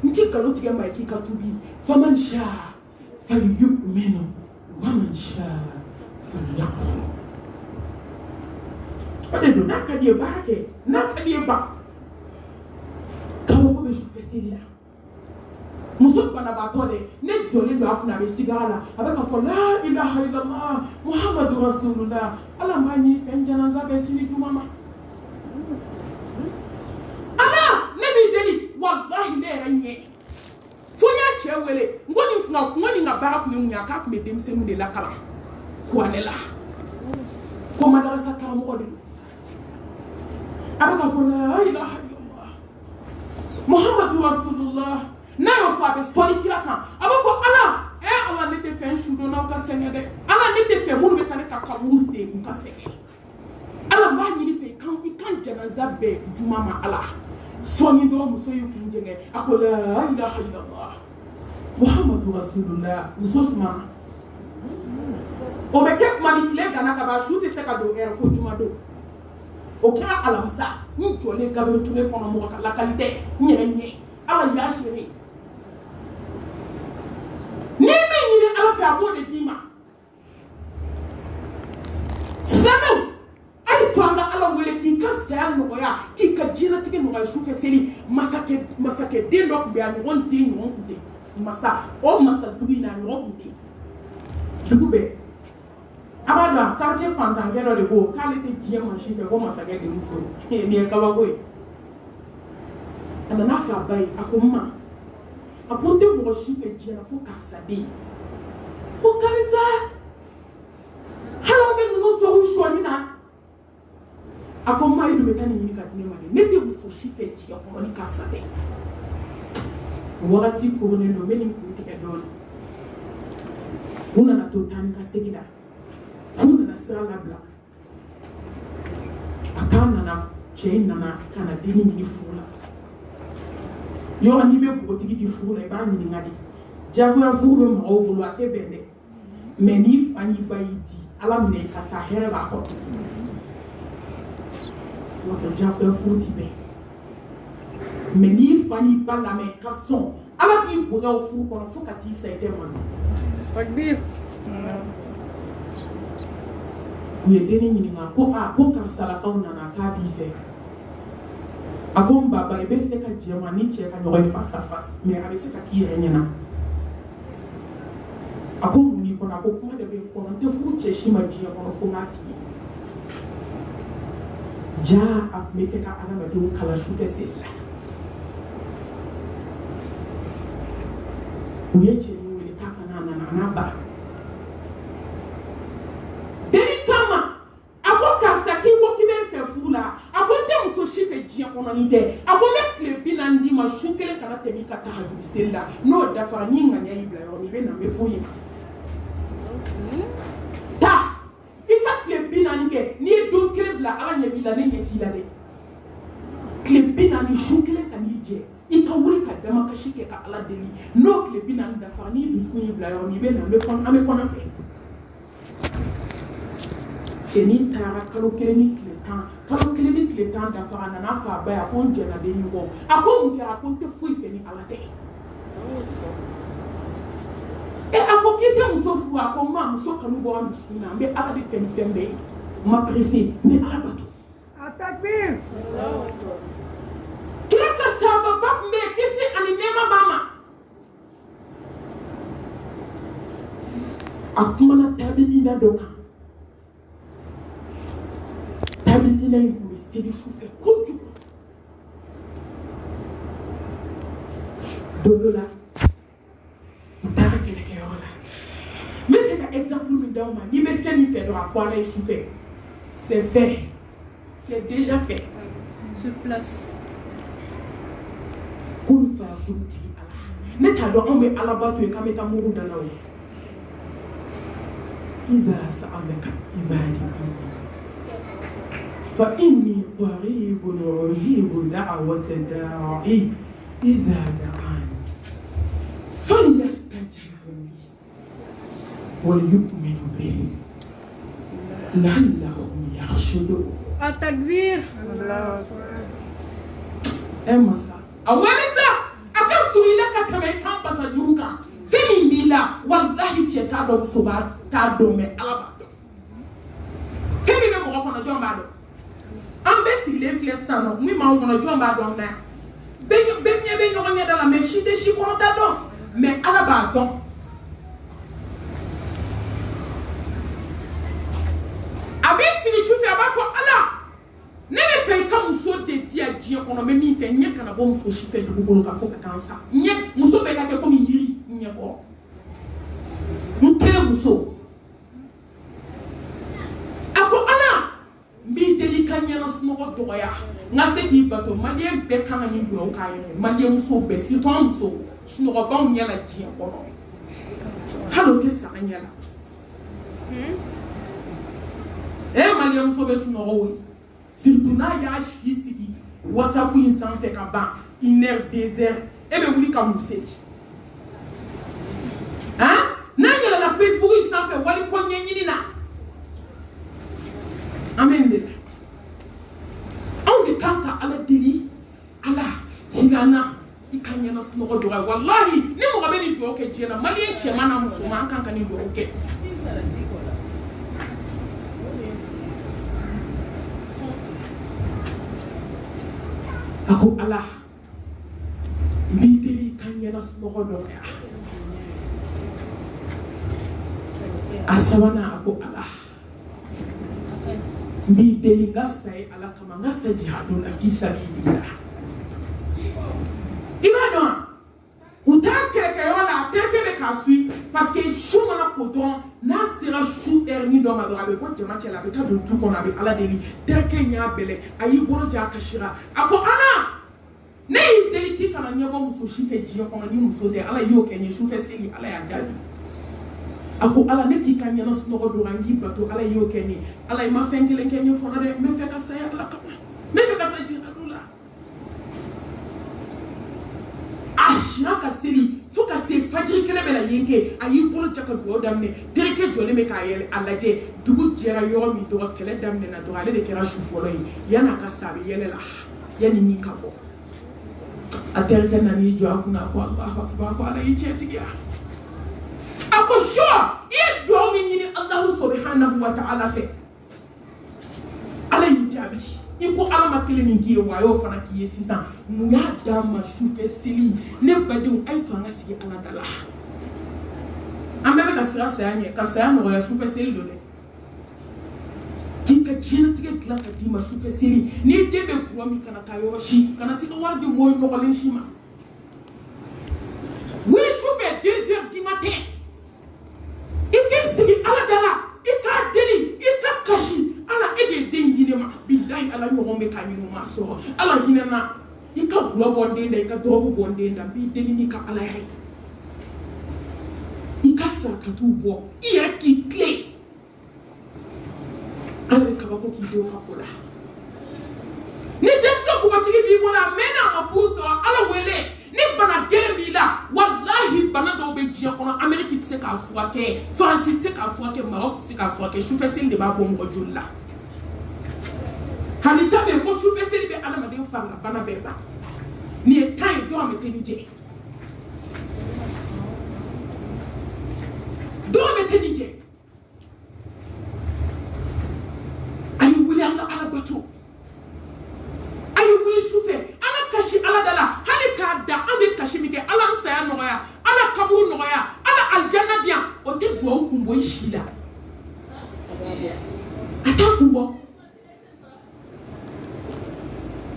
nti kalo tige mai ki ka tubi faman sha falyu'minu wa man sha falyakfur ade do nakadi barake nakadi ba kawo ko be shufesila muso bana batole ne joli do akuna be sigala abeka fo la ilaha illallah muhammadur rasulullah ala mani fen janaza be sini jumama ala ne bi deli wallahi ne ranye fonya chewele ngoni nga bara ku nya ka ku me dem senu de la kala ko anela ko madrasa ka mo ko de abeka fo la ilaha illallah muhammadur rasulullah na yo fo abe soli kira kan aba fo ala ala ne te fe shudo na ka senye de ala ne te fe mulu betane ka kaburu se ku ka senye ala ma nyini fe kan janaza be jumama ala soni do muso yu kunjenge akola ilaha illallah muhammadur rasulullah musosma o be kek mani kle gana ka ba shute se ka do fo jumado o kira ala msa ni jole gabe tule kono mo ka la qualité nye ala ya shiri ni me nyine ala fa bo de dima samu ay to anga ala wele ki ka sel no ya ki i ka diɲɛlatigɛ nɔgɔya su fɛ seli masakɛden dɔ tun bɛ a ɲɔgɔn den ɲɔgɔn tun tɛ masa o masadugu in na a ɲɔgɔn tun tɛ dugu bɛɛ a b'a dɔn quartier fantankɛ dɔ de ko k'ale tɛ diɲɛ maa si fɛ ko masakɛ de muso nin ye kabako ye a nana fɔ a ba ye a ko ma a ko n tɛ mɔgɔ si fɛ diɲɛ na fo karisa den ko karisa hali an bɛ ninnu sɔrɔ sɔɔni na a ko ma e dun bɛ taa nin ɲini ka di ne ma dɛ ne tɛ muso si fɛ diɲɛ kɔnɔ ni karisa tɛ wagati koronnen don n bɛ nin kun tigɛ dɔɔnin u nana to taa ni ka segin la f'u nana sira labila a k'a nana cɛ in nana ka na denni ɲini furu la yɔrɔ n'i bɛ npogotigi di furu la i b'a ɲininka de jagoya furu bɛ mɔgɔw bolo a tɛ bɛn dɛ mɛ n'i fa n'i ba y'i di ala minɛ ka taa hɛrɛ b'a kɔrɔ n'o tɛ jagoya furu ti bɛn mɛ n'i fa n'i ba lamɛn ka sɔn ala k'i bonya o furu kɔnɔ fo ka t'i sa i tɛ malo Takbir. u ye denni ɲininka ko ko karisalakaw nana k'a b'i fɛ a ko n baba i bɛ se ka jɛ ma ni cɛ ka ɲɔgɔn ye face à face mais a bɛ se ka k'i yɛrɛ ɲɛna a ko mun b'i kɔnɔ a ko kuma de bɛ n kɔnɔ n tɛ furu cɛ si ma diɲɛ kɔnɔ fo n k'a f'i ye jaa a tun bɛ fɛ ka adamadenw kalan su tɛ seli la u ye cɛ min wele k'a ka n'a nana a n'a ba denni kama a ko karisa k'i ko k'i bɛ n fɛ furu la a ko n tɛ muso si fɛ diɲɛ kɔnɔ ni tɛ a ko n bɛ tile 40 d'i ma su kelen kana tɛmɛ i ka tahajudi seli la n'o dafara n'i ŋaniya y'i bila yɔrɔ min i bɛ na n bɛ f'o ye taa i ka tile 40 kɛ n'i ye don kelen bila ala ɲɛ b'i la ne ɲɛ t'i la dɛ tile 40 su kelen ka n'i jɛ i ka wuli ka dama kasi kɛ ka ala deli n'o tile 40 dafara n'i dusukun y'i bila yɔrɔ min i bɛ na an bɛ kɔnɔ kɛ cɛ n'i taara kalo kelen ni tile 10 dafara a nana fɔ a ba ye a ko n jɛnna denni kɔ a ko mun kɛra a ko n tɛ foyi fɛ ni ala tɛ a ko k'i tɛ muso furu a ko ma muso kanu bɔ an dusukun na an bɛ ala de fɛ ni fɛn bɛɛ ye n ma pressé n bɛ ala bato Takbir. kira ka sababa tun bɛ yen kisi ani nɛɛma b'a ma a kumana taabilina dɔ kan taabilina in tun bɛ seli su fɛ kojugu don dɔ la u taara kɛlɛkɛyɔrɔ la n bɛ fɛ ka exemple min d'aw ma n'i bɛ fɛn min fɛ dɔrɔn a fɔ ala ye su fɛ c'est fait c'est déjà fait Sur place. kun fa kuntigi ala ne t'a dɔn anw bɛ ala bato ye k'an bɛ taa mugu da la o iza sa'alaka ibadi fa inni qaribun ujibu da'wata da'i iza da'ani falyastajibu li walyu'minu bi la'allahum yarshudun Takbir. masa a wani sa a ka soyila ka tɛmɛ i kan basa juru kan fɛn min b'i la walahi cɛ t'a dɔn muso t'a dɔn mɛ ala b'a dɔn fɛn min bɛ mɔgɔ kɔnɔ jɔn b'a dɔn an bɛɛ sigilen filɛ sisan nɔ min b'anw kɔnɔ jɔn b'a dɔn na bɛɛ ɲɛ bɛ ɲɔgɔn ɲɛda la mɛ si tɛ si kɔnɔ t'a dɔn mɛ ala b'a dɔn a b'i sigi sufɛ a b'a fɔ ala ne bɛ fɛ i ka muso de di yan diɲɛ kɔnɔ n bɛ min fɛ ɲɛ kana bɔ muso si fɛ dugukolo kan fo ka taa n sa ɲɛ muso bɛɛ ka kɛ komi yiri ɲɛkɔrɔ n kelen muso a ko ala n b'i deli ka ɲɛna sunɔgɔ dɔgɔya n ka se k'i bato maliyɛn bɛɛ kan ka nin dugawu k'a yɛrɛ maliyɛn muso bɛɛ surtout an muso sunɔgɔbaw ɲɛ la diɲɛ kɔnɔ hali o tɛ saga ɲɛ la maliyɛn muso bɛ sunɔgɔ o ye surtout n'a y'a si sigi whatsapp in sanfɛ ka ban 1 heure 2 heures e bɛ wuli ka mun seli n'a yɛlɛla facebook in sanfɛ wali ko ɲɛɲini na an bɛ nin de la anw de kan ka ala deli ala hinana i ka ɲɛna sunɔgɔ dɔgɔya walahi ni mɔgɔ bɛ nin dugawu kɛ diɲɛ na maliyɛn cɛman n'a musoman an kan ka nin dugawu kɛ ako Allah mbi deli kanyana sunogo doya asawana ako Allah mbi deli ngasay ala kama ngasa jihadul fi sabilillah imano utakeke wala tekebe kasui parce que choumana koton na sera chou erni do ma do abe ko jama chela be ka do tout qu'on avait ala deli teke nya bele ayi bolo ja kashira ako ana ne deli ki kana nyabo muso shife jiyo ko ni muso de ala yo kenye shufe sili ala ya jabi ako ala ne ki kanya na suno do rangi bato ala yo kenye ala ma fenkele kenye fona de me fe ka saya ala kama me fe ka sa jihadula ashira ka sili fo ka se fajiri kene bela yenke ayi bolo jaka do damne tereke jole me ka yele alaje dugu jera yoro mi do kele damne na do ale de kera shufolo yi yana ka sabe yele la yani ni ka fo atereke na ni jo akuna ko Allah akbar ko ala yi chetigia ako sure ye do mi ni Allah subhanahu wa ta'ala fe ala yi jabi iko ala makele min kiye wayo fana kiye sisan mu ya dama shufe sili ne badu ay to ngasi ala dala ambe ka sira sayanye ka sayano ya shufe sili do de kika china tige kla ka di ma shufe sili ni debe kuwa mi kana kayo shi kana tika warde moy no ko len shima we shufe 2h du matin ike sili ala dala ika deli ika kashi ala ede dengine ma billahi ala nyombe kanyu ma so ala hinana ika bula bonde nda ika dobu bonde nda bi deli ni ka ala yai ika sa ka tubo iya ki kle ala ka ba ko ki do ka kola ni denso ko batigi bi wala mena afuso ala wele ni bana gele la wallahi bana do be jia kono Amerique tse ka fuake France tse ka fuake Maroc tse ka fuake choufe sel de ba bongo jolla halisa be ko choufe sel be ala made fanga bana be ba ni e kai do me tenije ayi wuli ala bato ayi wuli choufe ala kashi ala dala hali ka da abe kashi mike ala saya noya ala kabu noya ala aljanna dia o te do kumbo ishila ata kumbo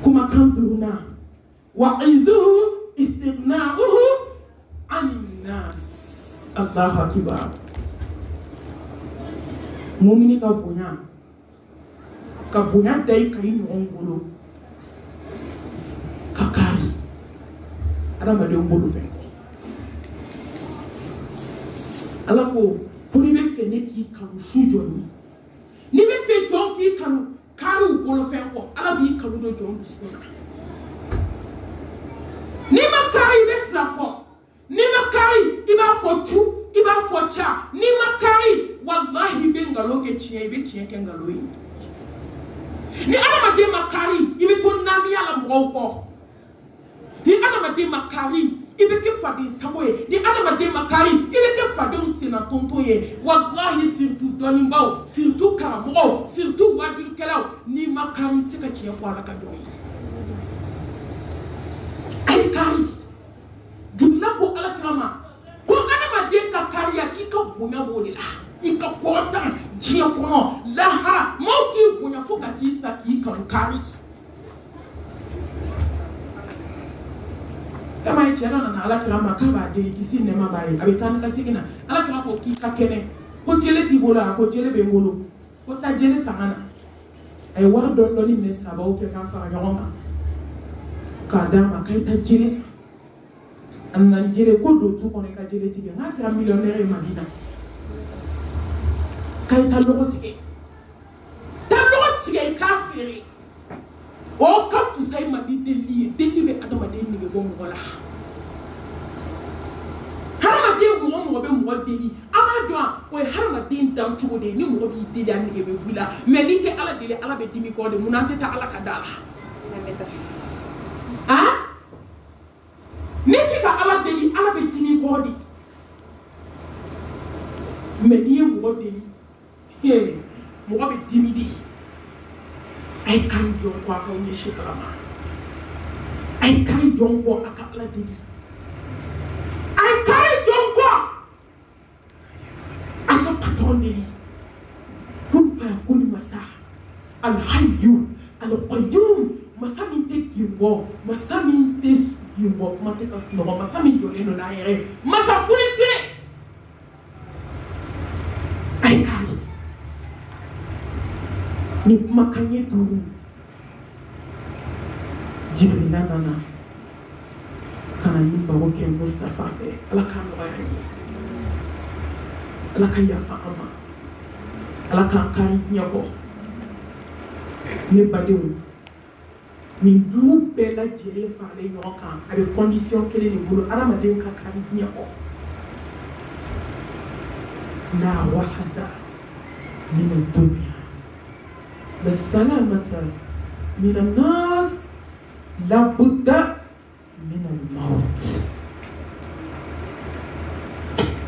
kuma kantuna wa izuhu istighna'uhu anin nas Allahu akbar mu'mini ka bunya dai kai ngolo kakari adama de mbolu fe ala ko poni be fe ne ki kanu sujoni ni be fe jon ki kanu karu bolo fe ko ala bi kanu do jon duskona ni makari be flafo ni makari iba fochu iba focha ni makari wallahi be ngalo ke chie be chie ke ngalo yi ni adama de makari ibe ko nami ala mo ko ni adama de makari ibe ke fadi samoye ni adama de makari ibe ke fadi usina tontoye wallahi surtout donimbaw surtout karamo surtout wajuru kelaw ni makari tika chie fo ala ka joyi ay kari dimna ko ala kama ko adama de ka kariya ki ka bunya bodila ika kota jia kono laha moki bunya fokati sa ki ka kari kama ichana na ala kama kaba de kisi ne mabaye abetana kasigina ala kama ko ki ka kene ko jele ti bola ko jele be bolo ko ta jele sangana ay war don doni mesa ba o fe ka fara nyoma ka dama kay ta jele sa anna jele ko do tu ko ne ka jele ti na ka millionnaire madina kay ta logoti kafiri o ka tu sai madi deli be adama de ni be bo mo la harama de mo be mo deli amado o harama de ndam chugo de ni mo bi deli an ni be bula mais ni ke ala deli ala be dimi ko de munante ta ala kadala ni ti ka ala deli ala be dimi ko de mais ni mo deli mo be dimi di ay kan jo kwa ka ni shikrama ay kari jonko aka ala deli ay kari jonko aka patron deli kun fa kun masa al hayyu al qayyum masa min te kiwo masa min te kiwo kuma te kasno masa min jole no na yere masa fulise ay kari ni kuma kanye duru Jibril nana kana yimba woke Mustafa fe ala kan wayani ala kan yafa ama ala kan kan nyako ne badew min du bela jere faale nyoka avec condition kele ni bulu ala maden ka kan nyako la wahata min ad-dunya bisalamata min an-nas la budda min al-maut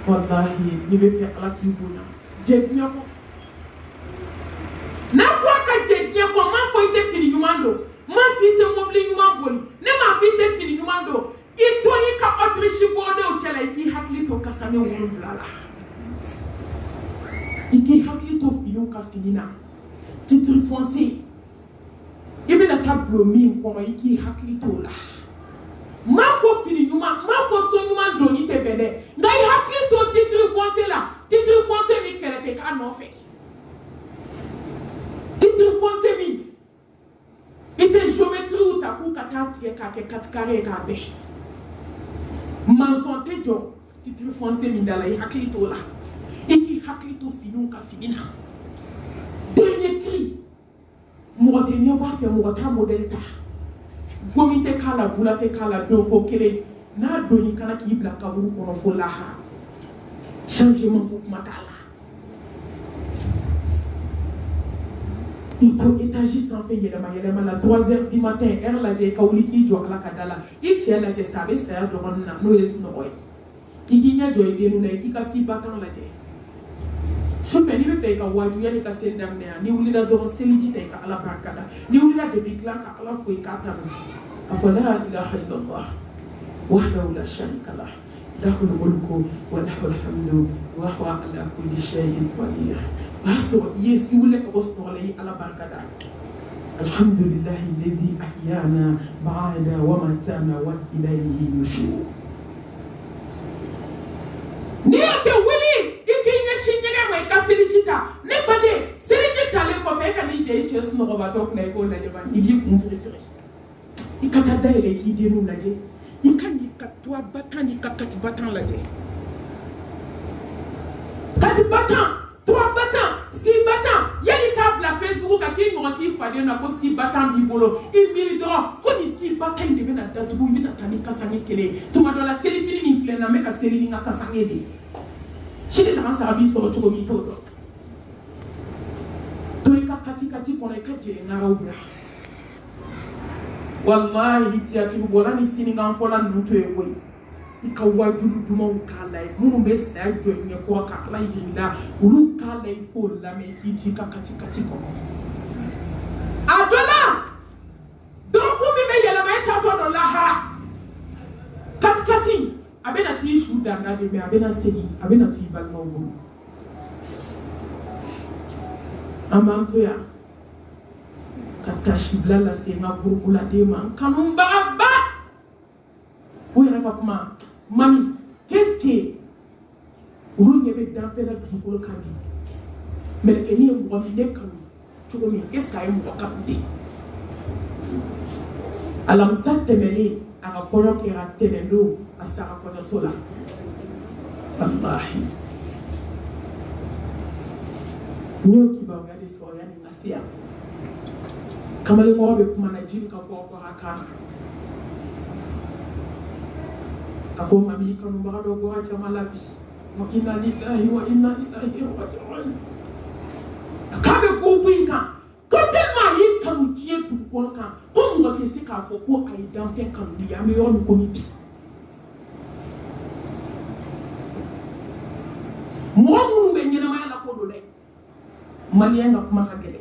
wallahi ni be fe ala ki buna jednya ko na fo ka jednya ko ma fo ite fini nyumando ma fite mobli nyumamboli ne ma fite fini nyumando ito yi ka autriche bode o chala ki hakli to kasame won vlala iki hakli to fini ka finina titre foncier ibina tablo mi ko iki hakli to la ma fo fini nyuma ma fo so nyuma droni te bede ngai hakli to titre foncier mi kelete ka no fe titre foncier mi ite géométrie ou ta ku katati ka ke katkare ka be manson te jo titre foncier mi dala hakli to la iki hakli to fini ka finina dernier tri Mogote ni wa fe mogota model ta gomite kala bulate kala do ko kele na do ni kana ki bla kaburu ko fo laha changement ko matala il faut étager sans fait yelema la 3h du matin heure la je kawli ki jo ala kadala il tient la je sabe ça do ronna no yes no oy ikinya jo ide no na ikika si batan la je Chauffeur, il me fait que waju yani ka sen damne ni wulida do seliji tay ka ala barkada ni wulida de bikla ka ala foi ka tanu afala ilaha illallah wahdahu la sharika lah lahul mulku wa lahul hamdu wa huwa ala kulli shay'in qadir aso yes wule ko stole ala barkada alhamdulillah alladhi ahyana ba'da wa matana wa ilayhi nushur ni ke wuli ne bade selejita le ko me kan je ite sno ko batok na ko laje ban ibi ko préféré ikata daile ki dinu laje ikani katwa batani kakat batan laje kat batan toi batan si batan yeli ka la Facebook ka ki ngoti fade na ko si batan bi bolo imi do ko di si batan de bena datu ni na tani kasange kele tuma do la selifini ni fle na me ka selini nga kasange de chile na sabi so to mi todo kati kono ikajire narawbra wallahi tiati bolani sini ngamfola nuto yekoy ikawajulu duma ukala munu besa jo nyeko ka ala yila ulu kala iko la me kiti kati kono adola donc mi me yela ma tato do laha kati abena ti shu danga de me abena segi abena ti balma wo amantoya katashi blala sema burula dema kanumba ba oui rapidement mami qu'est-ce que vous n'y avez pas fait la double cabi mais le kenny on va venir comme tu vois qu'est-ce qu'il y a moi capté alam sa temeli aga kono ki ra tenendo asara kono sola wallahi nyoki ba ngade so yani nasia kama le mo be kuma na jin ka ko haka ako mami kanu ba do go acha malabi wa inna lillahi wa inna ilaihi raji'un akabe ko pinka ko tellement yi kanu tie tu ko kan ko ngo ke sika fo ko ai dan fe kanu di ya me yo ko mi bi mo mu be nyina ma la ko do de mali nga kuma ka gele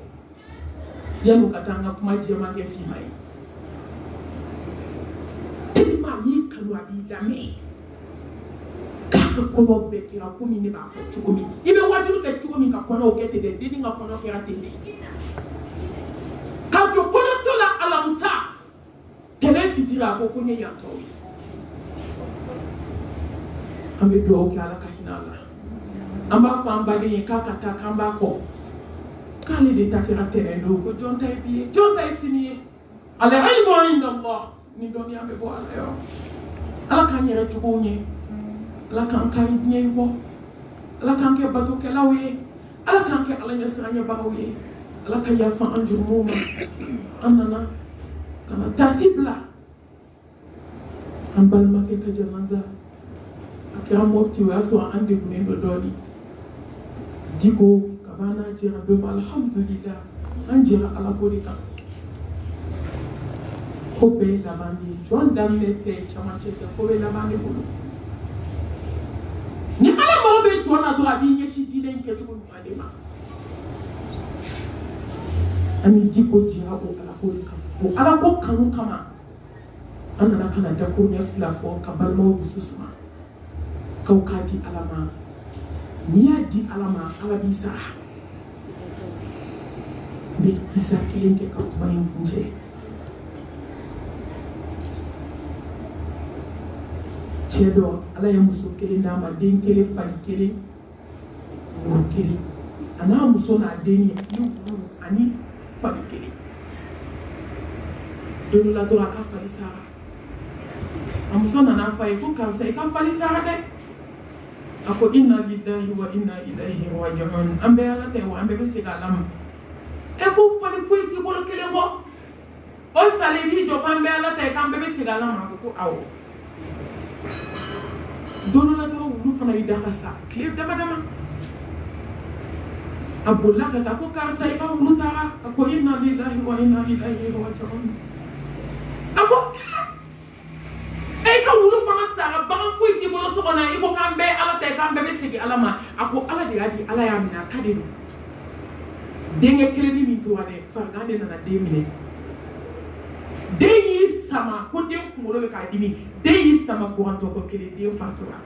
yanu katanga kuma jema ke fi mai y'i kanu a b'i lamɛn k'a ka kɔɲɔ bɛɛ kɛra komi ne b'a fɔ cogo min i bɛ wajibi kɛ cogo min ka kɔɲɔw kɛ ten dɛ denni ka kɔɲɔ kɛra ten dɛ k'a jɔ kɔɲɔso la alamisa kɛlɛ fitiri a ko ko n ye yan tɔ ye an bɛ dugawu kɛ ala ka hinɛ a la an b'a fɔ an baden ye k'a ka taa k'an b'a kɔ k'ale de ta kɛra tɛnɛn don ko jɔn ta ye bi ye jɔn ta ye sini ye al-ilmu inda Allah ni dɔnniya bɛ bɔ ala yɔrɔ ala k'an yɛrɛ cogow ɲɛ ala k'an kari diɲɛ bɔ ala k'an kɛ batokɛlaw ye ala k'an kɛ ala ɲɛsiranyɛbagaw ye ala ka yafa an jurumow ma an nana ka na tasi bila an balimakɛ ka janaza a kɛra mɔti o y'a sɔrɔ an degunnen dɔ dɔɔni diko kab'a n'a jɛra don ma alhamdulillah an jɛra ala ko de kan ko bɛɛ ye laban de ye jɔn daminɛ tɛ camancɛ tɛ ko bɛ laban de bolo ni ala mago bɛ jɔn na dɔrɔn a b'i ɲɛsin diinɛ in kɛcogo ɲuman de ma an ni diko jɛra o ala ko de kan o ala ko kanu kama an nana ka na dako ɲɛ fila fɔ ka balimaw dusu suma k'aw k'a di ala ma n'i y'a di ala ma ala b'i sara n bɛ isa kelen kɛ ka kuma in kuncɛ cɛ dɔ ala ye muso kelen d'a ma den kelen fali kelen woro kelen a n'a muso n'a den ye ni woro ani fali kelen don dɔ la dɔrɔn a ka fali sara a muso nana f'a ye ko karisa i ka fali sara dɛ a ko inna lillahi wa inna ilayhi raji'un an bɛɛ ala tɛ wa an bɛɛ bɛ segin ala ma e ko fali foyi t'i bolo kelen kɔ o salen i b'i jɔ k'an bɛɛ ala tɛ k'an bɛɛ bɛ segin ala ma a ko awɔ don dɔ la dɔrɔn wulu fana y'i da ka sa tile dama dama a bolila ka taa ko karisa i ka wulu taara a ko inna lillahi wa inna ilayhi raji'un a ko e ka wulu fana sara bagan foyi t'i bolo so kɔnɔ i ko k'an bɛɛ ala tɛ k'an bɛɛ bɛ segin ala ma a ko ala de y'a di ala y'a minɛ a ka de don denkɛ kelenni min tora dɛ farigan de nana den minɛ den y'i sama ko den kunkolo bɛ k'a dimi den y'i sama kurantɔ ko kelen den fatura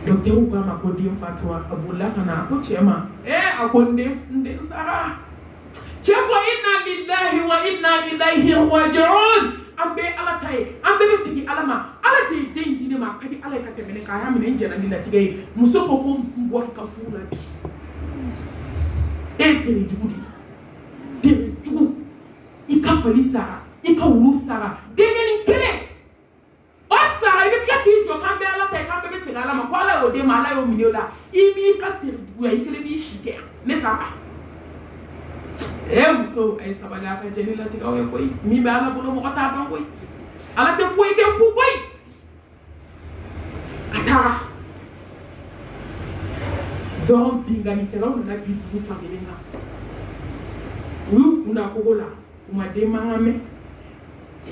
dɔkitɛriw k'a ma ko den fatura a bolila ka na a ko cɛ ma a ko n den sara cɛ ko inna lillahi wa inna ilayhi raji'un an bɛɛ ala ta ye an bɛɛ bɛ segin ala ma ala de ye den di ne ma a ka di ala ye ka tɛmɛ ne kan a y'a minɛ n jɛna ni latigɛ ye muso ko ko n bɔra i ka furu la bi e ye tere jugu de ye tere jugu i ka fali sara i ka wulu sara denkɛnin kelen o sara i bɛ tila k'i jɔ k'an bɛɛ ala ta ye k'an bɛɛ bɛ segin ala ma ko ala y'o den ma ala y'o minɛ o la i b'i ka tere juguya i kelen b'i si kɛ yan ne taara muso a ye sabali a ka jɛni latigɛw ye koyi min bɛ ala bolo mɔgɔ t'a dɔn koyi ala tɛ foyi kɛ fu koyi a taara dɔrɔn bingannikɛlaw nana bi dugu fankelen kan u y'u kun da kogo la u ma den mankan mɛn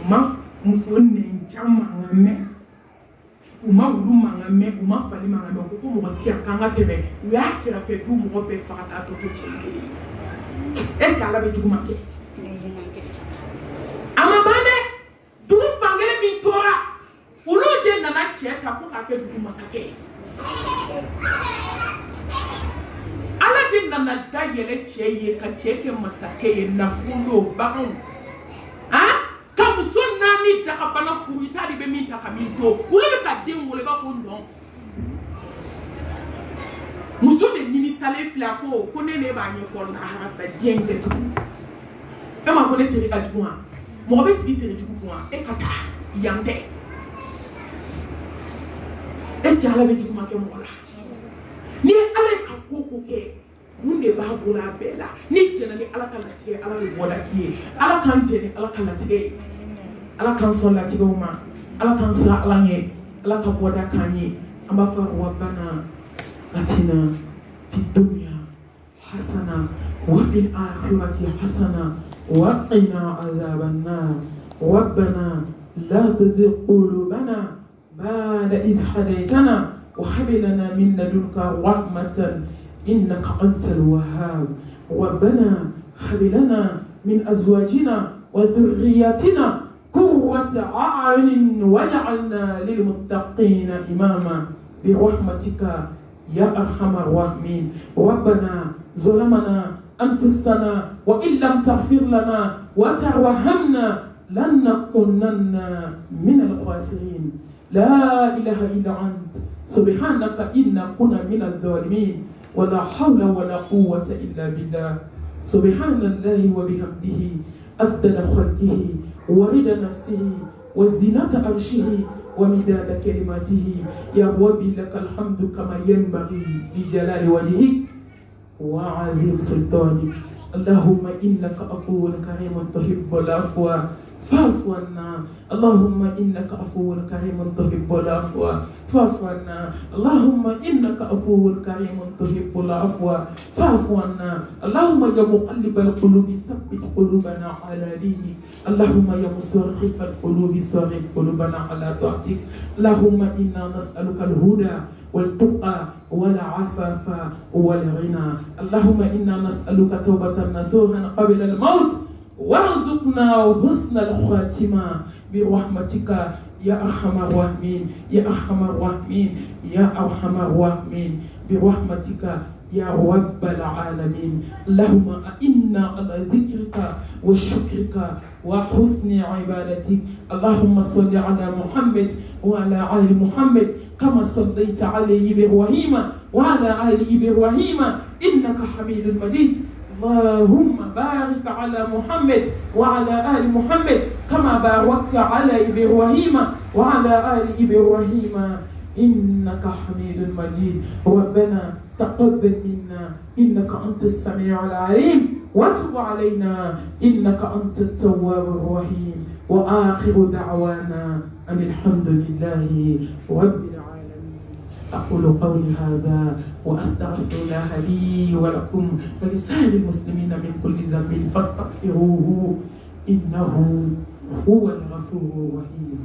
u ma muso nɛnjan mankan mɛn u ma wulu mankan mɛn u ma fali mankan mɛn u ko ko mɔgɔ ti yan k'an ka tɛmɛ u y'a kɛrɛfɛ du mɔgɔ bɛɛ faga k'a tɔ to cɛ kelen ye est-ce que ala bɛ juguman kɛ a ma ban dɛ dugu fankelen min tora olu de nana cɛ ta ko k'a kɛ dugu masakɛ ye ala de nana da yɛlɛ cɛ ye ka cɛ kɛ masakɛ ye nafolo baganw ka muso 4 dagabana furu i t'a de bɛ min ta ka min to olu bɛ ka den wolo i b'a ko nɔ muso de nimisalen filɛ a ko ne b'a ɲɛfɔ lahara sa diɲɛ in tɛ tugun e ma ko ne tere ka jugu wa mɔgɔ bɛ sigi tere jugu kun wa e ka taa yan tɛ est-ce que ala bɛ juguman kɛ mɔgɔ la ni ala ye ka ko kɛ mun de b'a bolo a bɛɛ la ni jɛna ni ala ka latigɛ ala bɛ bɔda k'i ye ala k'an jɛ ni ala ka latigɛ ye ala k'an sɔn latigɛw ma ala k'an siran ala ɲɛ ala ka bɔda k'an ye an b'a fɔ rabbana atina fid dunya hasana wa fil akhirati hasana wa qina adhaban nar rabbana la tuzigh qulubana ba'da idh hadaytana وهب لنا من لدنك رحمة إنك أنت الوهاب ربنا هب لنا من أزواجنا وذرياتنا قرة قرة أعين واجعلنا للمتقين إماما برحمتك يا أرحم الراحمين. ربنا ظلمنا أنفسنا وإن لم تغفر لنا وترحمنا لنكونن من الخاسرين. لا إله إلا أنت سبحانك إنا كنا من الظالمين. ولا حول ولا قوة إلا بالله. سبحان الله وبحمده عدد خلقه ورضا نفسه وزنة عرشه ومداد كلماته. يا ربي لك الحمد كما ينبغي لجلال وجهك وعظيم سلطانك. اللهم إنك عفو كريم تحب العفو فاعف عنا. اللهم إنك عفو كريم تحب العفو فاعف عنا. اللهم إنك عفو كريم تحب العفو فاعف عنا. اللهم يا مقلب القلوب ثبت قلوبنا على دينك. اللهم يا مصرف القلوب صرف قلوبنا على طاعتك. اللهم إنا نسألك الهدى والتقى والعفاف والغنى. اللهم إنا نسألك توبة نصوحا قبل الموت وارزقنا حسن الخاتمة برحمتك يا أرحم الراحمين. يا أرحم الراحمين يا أرحم الراحمين برحمتك يا رب العالمين. اللهم إنا على ذكرك وشكرك وحسن عبادتك. اللهم صل على محمد وعلى آل محمد كما صليت على إبراهيم وعلى آل إبراهيم إنك حميد مجيد. اللهم بارك على محمد وعلى آل محمد كما باركت على إبراهيم وعلى آل إبراهيم إنك حميد مجيد. ربنا تقبل منا إنك أنت السميع العليم وتب علينا إنك أنت التواب الرحيم. وآخر دعوانا أن الحمد لله رب العالمين. أقول قولي هذا وأستغفر الله لي ولكم ولسائر المسلمين من كل ذنب فاستغفروه إنه هو الغفور الرحيم.